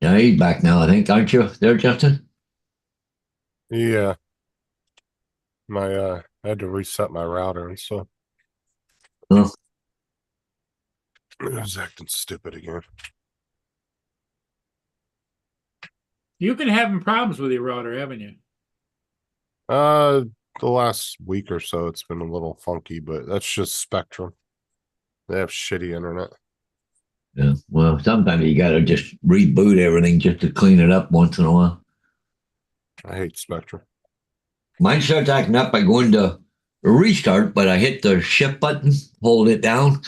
Yeah, he's back now, I think, aren't you there, Justin? Yeah. I had to reset my router and stuff. Oh. It was acting stupid again. You've been having problems with your router, haven't you? The last week or so it's been a little funky, but that's just Spectrum. They have shitty internet. Yeah. Well, sometimes you got to just reboot everything just to clean it up once in a while. I hate Spectrum. Mine starts acting up by going to restart, but I hit the shift button, hold it down,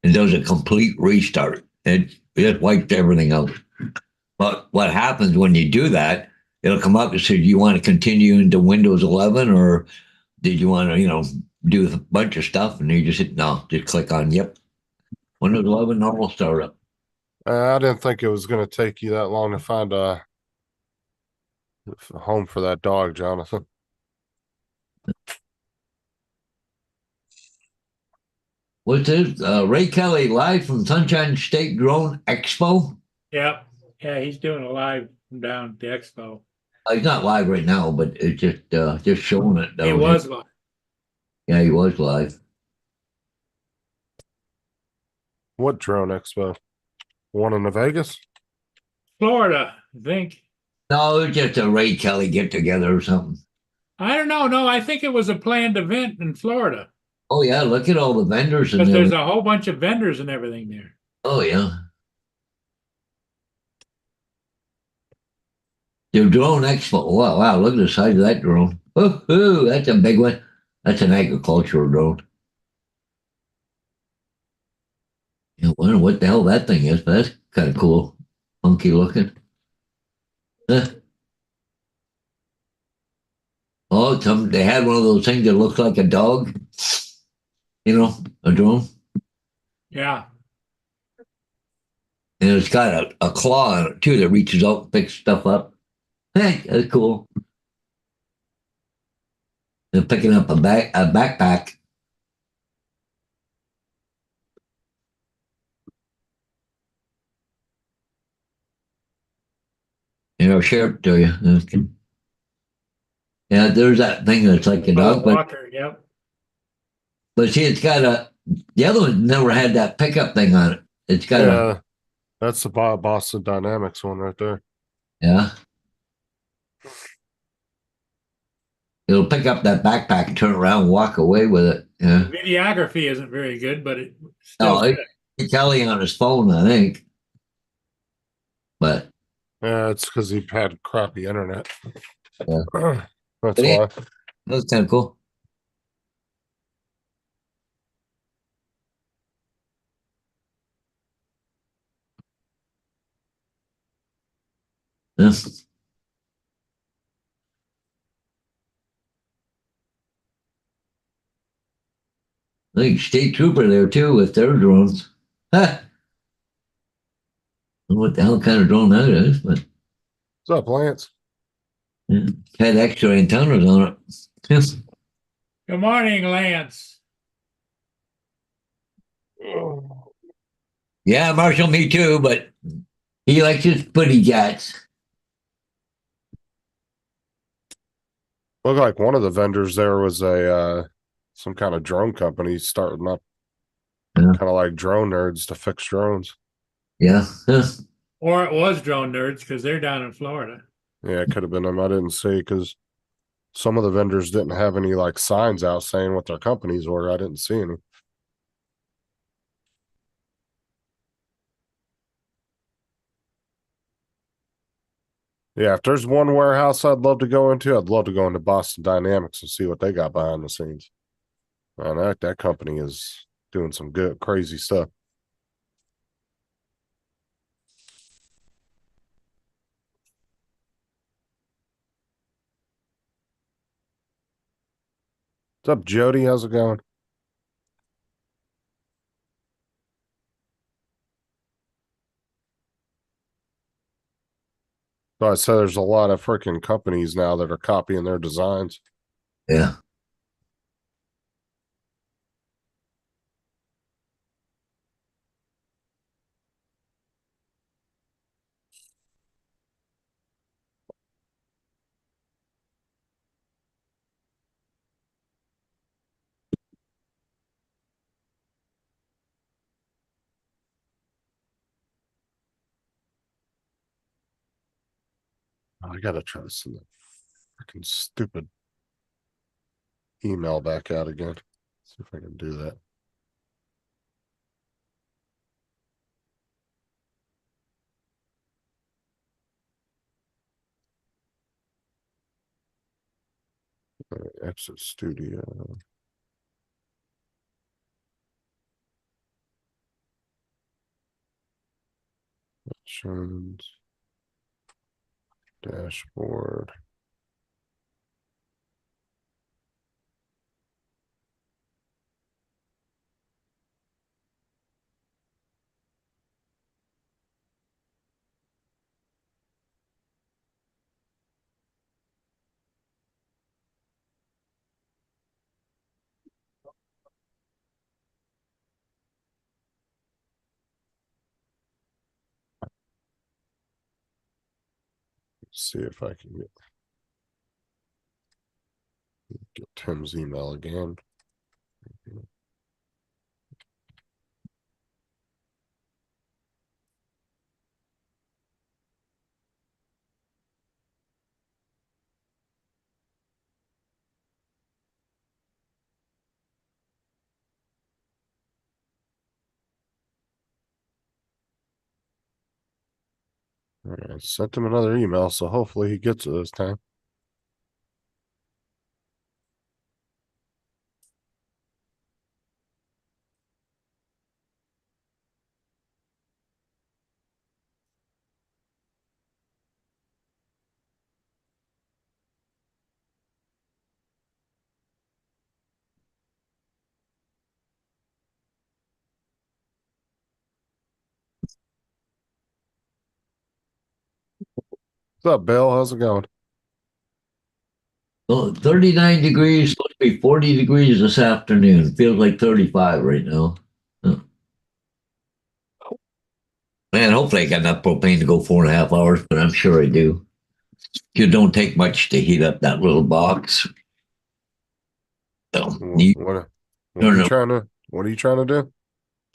and does a complete restart. It just wiped everything out. But what happens when you do that, it'll come up and say, do you want to continue into Windows 11 or did you want to, do a bunch of stuff? And you just hit, no, just click on, yep. Windows 11 normal startup. I didn't think it was going to take you that long to find a home for that dog, Jonathan. What's this? Ray Kelly live from Sunshine State Drone Expo? Yep. Yeah, he's doing a live from down at the expo. He's not live right now, but it's just showing it. He was live. Yeah, he was live. What drone expo? One in Vegas? Florida, I think. No, it's just a Ray Kelly get together or something. I don't know. No, I think it was a planned event in Florida Oh yeah, look at all the vendors and because there's everything. a whole bunch of vendors and everything there. Oh yeah. The drone expo. Wow, wow, look at the size of that drone. Oh, that's a big one. That's an agricultural drone. I wonder what the hell that thing is, but that's kind of cool. Funky looking. Huh. Oh, they had one of those things that looks like a dog, a drone. Yeah. And it's got a claw on it too that reaches out and picks stuff up. Hey, that's cool. And picking up a backpack. I'll share it to you. Okay. Yeah, there's that thing that's like a Oh, the dog, but walker. Yep. see, it's got the other one never had that pickup thing on it. It's got Yeah, that's the Boston Dynamics one right there. yeah, it'll pick up that backpack, turn around, walk away with it. Yeah. Videography isn't very good, but it still No, good. it's Kelly on his phone, I think. But Yeah, it's because he had crappy internet. yeah, That's but yeah, why. that's kind of cool. Yeah. I think state trooper there too with their drones. Huh. I don't know what the hell kind of drone that is, but What's up, Lance? yeah. Had extra antennas on it. Yes. Good morning, Lance. Yeah, Marshall, me too, but he likes his footy jets. Looked like one of the vendors there was a some kind of drone company starting up, Yeah, kind of like drone nerds to fix drones. yeah. Yeah. Or it was Drone Nerds because they're down in Florida. Yeah, it could have been them. I didn't see because some of the vendors didn't have any like signs out saying what their companies were. I didn't see any. Yeah, if there's one warehouse I'd love to go into, I'd love to go into Boston Dynamics and see what they got behind the scenes. And that company is doing some good, crazy stuff. What's up, Jody? How's it going? So I said there's a lot of freaking companies now that are copying their designs. Yeah. I gotta try to send that freaking stupid email back out again. See if I can do that. Exit Studio. Options. Dashboard. Let's see if I can get Tim's email again. All right, sent him another email, so hopefully he gets it this time. What's up, Bill? How's it going? Well, 39 degrees, supposed to be 40 degrees this afternoon. Feels like 35 right now. Man, hopefully I got enough propane to go 4.5 hours, but I'm sure I do. It don't take much to heat up that little box. So, you What are you trying to do?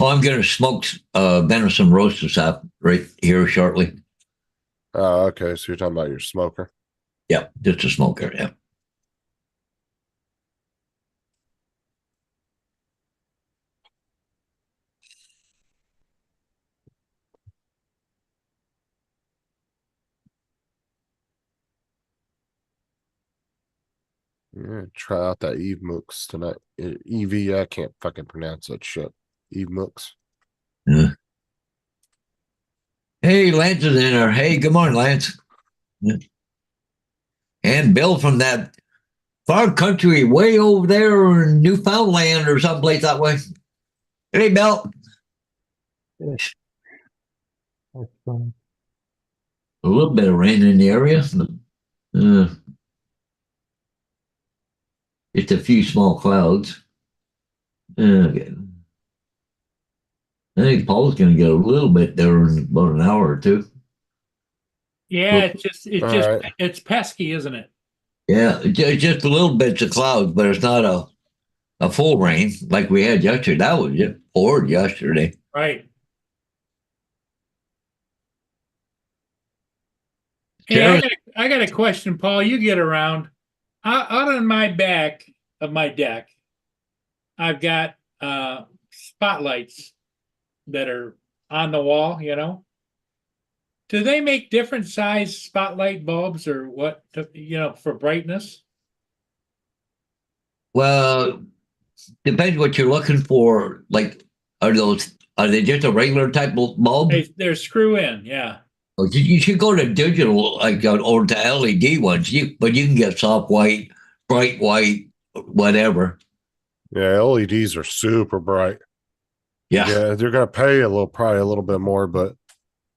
oh, I'm gonna smoke venison roast this up right here shortly. Oh, okay. So you're talking about your smoker. Yeah, just a smoker. Yeah. Yeah, try out that Eve Mooks tonight. EV, I can't fucking pronounce that shit. Eve Mooks. Yeah. Hey, Lance is in there. Hey, good morning, Lance. Yeah. And Bill from that far country way over there in Newfoundland or someplace that way. Hey, Bill. A little bit of rain in the area. Uh, just a few small clouds. Okay. I think Paul's going to get a little bit there in about an hour or two. Yeah, All right. it's pesky, isn't it? Yeah, just a little bits of clouds, but it's not a full rain like we had yesterday. That was just poured yesterday. Right. Hey, Sharon, I got a question, Paul. You get around. Out on my back of my deck, I've got spotlights that are on the wall, you know. Do they make different size spotlight bulbs or what, for brightness? well, depends what you're looking for. Like, are they just a regular type of bulb? They're screw in, yeah. Or you should go to digital, like or to LED ones. But you can get soft white, bright white, whatever. Yeah, LEDs are super bright. Yeah, Yeah, they're gonna pay probably a little bit more, but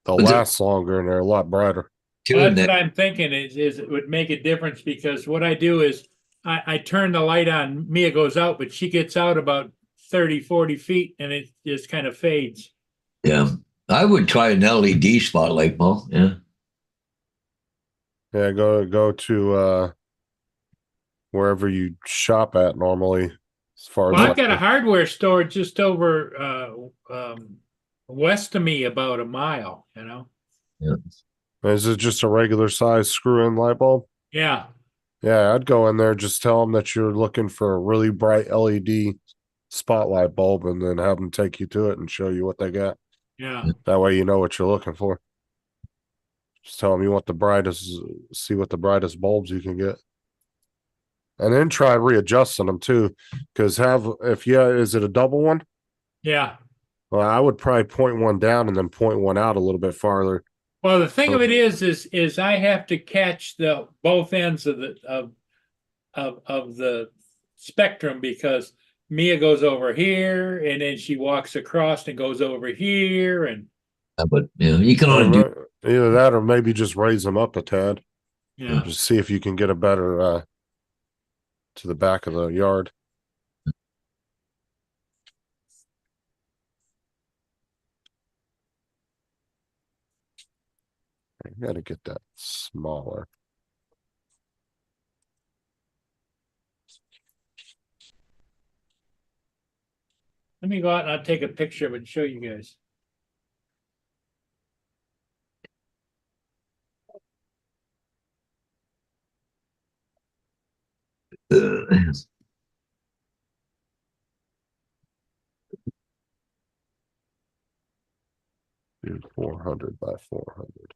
they'll but last longer and they're a lot brighter. Well, too. that's what I'm thinking is it would make a difference because what I do is I turn the light on, Mia goes out, but she gets out about 30, 40 feet and it just kind of fades. Yeah, I would try an LED spotlight, Paul. Yeah. Yeah, go to wherever you shop at normally, as far Well, as I've got a hardware store just over west of me about a mile, you know? Yeah. is it just a regular size screw-in light bulb? Yeah. Yeah, I'd go in there, just tell them that you're looking for a really bright LED spotlight bulb, and then have them take you to it and show you what they got. Yeah. That way you know what you're looking for. Just tell them you want the brightest, see what the brightest bulbs you can get. And then try readjusting them too. Because is it a double one? Yeah. Well, I would probably point one down and then point one out a little bit farther. Well, the thing of it is I have to catch the both ends of the spectrum because Mia goes over here and then she walks across and goes over here and But you can only do. Either that or maybe just raise them up a tad. yeah. Just see if you can get a better to the back of the yard. I gotta get that smaller. Let me go out and I'll take a picture of it and show you guys. Uh, 400 by 400.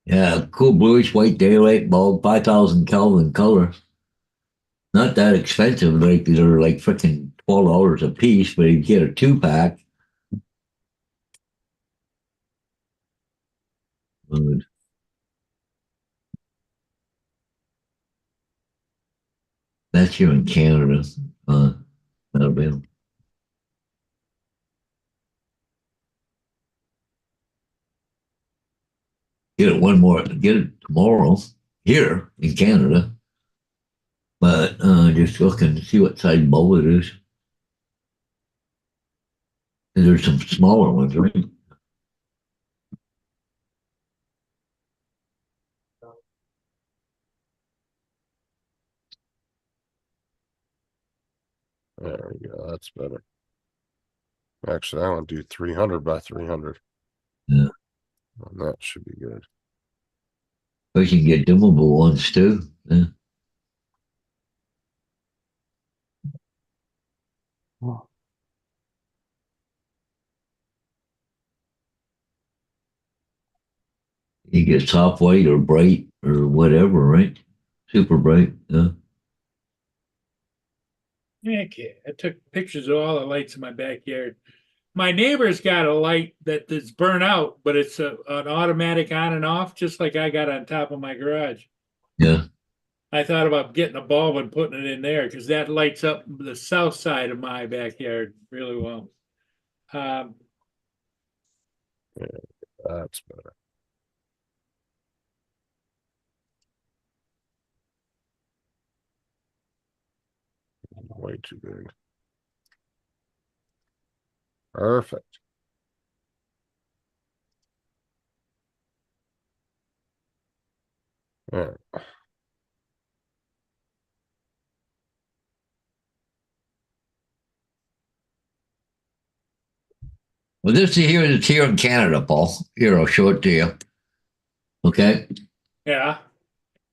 Yeah, cool bluish white daylight bulb, 5,000 Kelvin color. Not that expensive. Like they're like freaking $12 a piece, but you get a 2-pack. That's here in Canada. That'll be. Get it tomorrow here in Canada. But just looking to see what size bulb it is. And there's some smaller ones, right? There we go. That's better. Actually, I want to do 300 by 300. Yeah. And that should be good. We can get dimmable ones too. Yeah. You get soft white or bright or whatever, right? Super bright. Yeah. Okay, I took pictures of all the lights in my backyard. My neighbor's got a light that's burnt out, but it's an automatic on and off, just like I got on top of my garage. Yeah. I thought about getting a bulb and putting it in there because that lights up the south side of my backyard really well. That's better. Way too big. Perfect. All right. Well, this is here in Canada, Paul. Here, I'll show it to you. Okay. Yeah.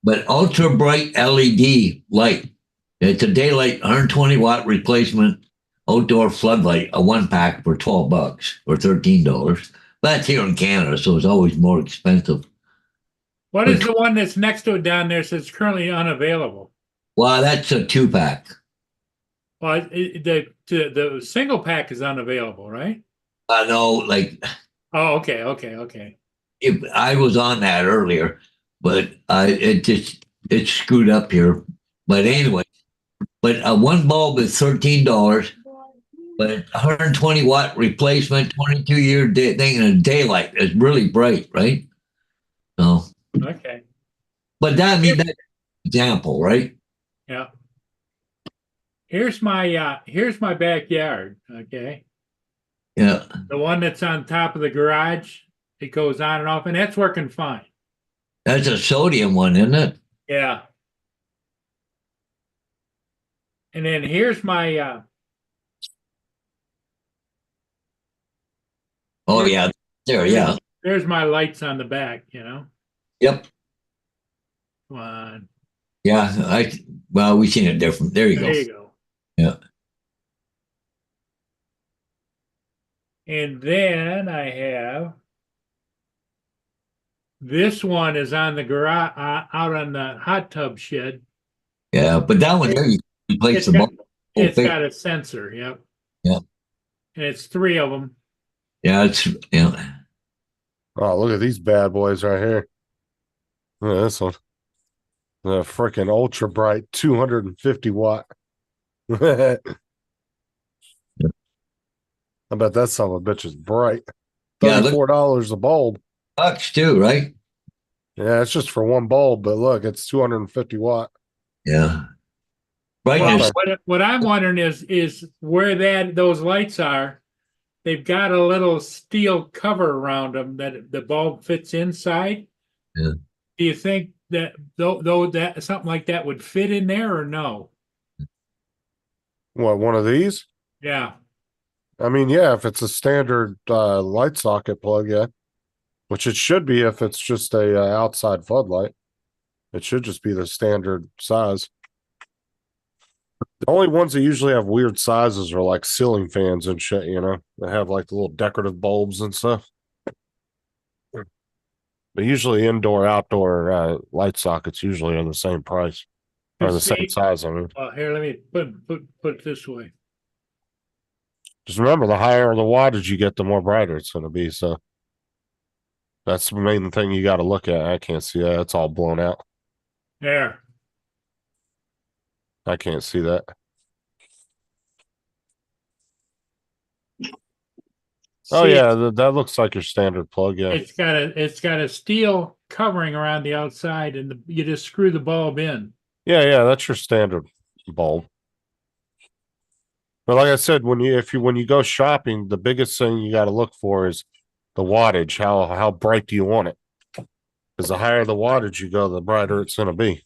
But ultra bright LED light. It's a daylight 120-watt replacement outdoor floodlight, a 1-pack for $12 or $13. That's here in Canada, so it's always more expensive. What is the one that's next to it down there says currently unavailable? Well, that's a 2-pack. Well, the single pack is unavailable, right? I know, like. Oh, okay. If I was on that earlier, but it's screwed up here. But anyway, one bulb is $13, but 120-watt replacement, 22-year thing, and a daylight is really bright, right? So, okay. But that's an example, right? Yeah. Here's my backyard. Okay. Yeah. The one that's on top of the garage, it goes on and off, and that's working fine. That's a sodium one, isn't it? Yeah. And then here's my oh yeah, there, yeah. There's my lights on the back, Yep. Come on. Yeah, we've seen it different. There you go. There you go. Yeah. And then I have this one is on the garage out on the hot tub shed. Yeah, but that one there you replace the bulb. It's got a sensor, yep. Yeah. And it's 3 of them. Yeah, yeah. Oh, look at these bad boys right here. Look at this one. The freaking ultra bright 250-watt. I bet that son of a bitch is bright. $34 a bulb. Bucks too, right? Yeah, it's just for one bulb, but look, it's 250 watt. Yeah. brightness. What I'm wondering is where those lights are, they've got a little steel cover around them that the bulb fits inside. Yeah. Do you think that though that something like that would fit in there or no? What, one of these? Yeah. I mean, yeah, if it's a standard light socket plug, yeah. Which it should be if it's just a outside floodlight. It should just be the standard size. The only ones that usually have weird sizes are like ceiling fans and shit, you know. They have like the little decorative bulbs and stuff. But usually indoor, outdoor light sockets usually are the same price. Or the same size, I mean. Here, let me put it this way. Just remember, the higher the wattage you get, the more brighter it's going to be. So that's the main thing you got to look at. I can't see that. It's all blown out. There. I can't see that. Oh See, yeah, that looks like your standard plug. Yeah, it's got a steel covering around the outside, and you just screw the bulb in. yeah. That's your standard bulb. But like I said, when you go shopping, the biggest thing you got to look for is the wattage. How bright do you want it? Because the higher the wattage you go, the brighter it's going to be.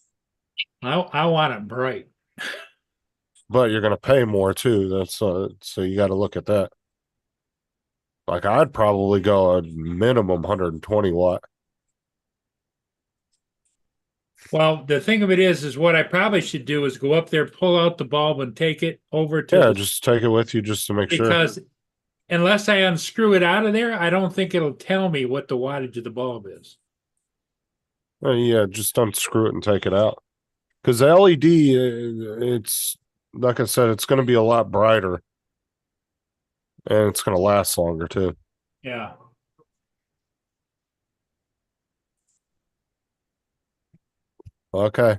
I want it bright. But you're going to pay more too. That's so you got to look at that. Like I'd probably go a minimum 120 watt. Well, the thing of it is what I probably should do is go up there, pull out the bulb, and take it over to Yeah, just take it with you just to make sure. because unless I unscrew it out of there, I don't think it'll tell me what the wattage of the bulb is. Yeah, just unscrew it and take it out. Because the LED, it's like I said, it's going to be a lot brighter, and it's going to last longer too. Yeah. Okay.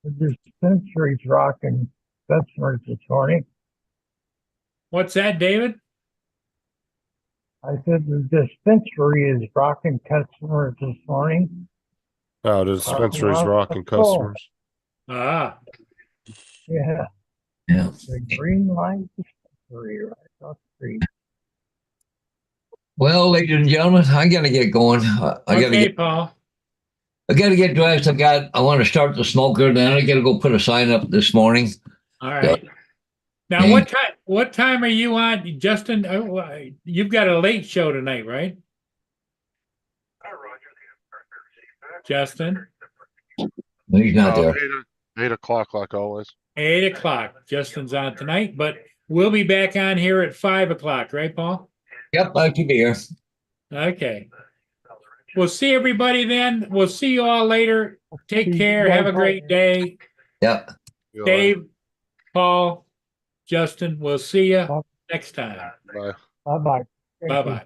The dispensary's rocking customers this morning. What's that, David? I said the dispensary is rocking customers this morning. Oh, the dispensary's wow, rocking that's cool. customers. Ah, Yeah, Yeah. the green line dispensary right across the street. Well, ladies and gentlemen, I gotta get going. okay, Paul. I gotta get dressed. I want to start the smoker. Then I gotta go put a sign up this morning. All right. Now, Hey. what time are you on, Justin? You've got a late show tonight, right? Justin, He's not there. 8 o'clock like always. 8 o'clock. Justin's on tonight, but we'll be back on here at 5 o'clock, right, Paul? Yep, I should be here. Okay. We'll see everybody then. We'll see you all later. Take care. Have a great day. Yep. Dave, Paul, Justin, we'll see you next time. Bye. Bye-bye. Thank you. Bye-bye.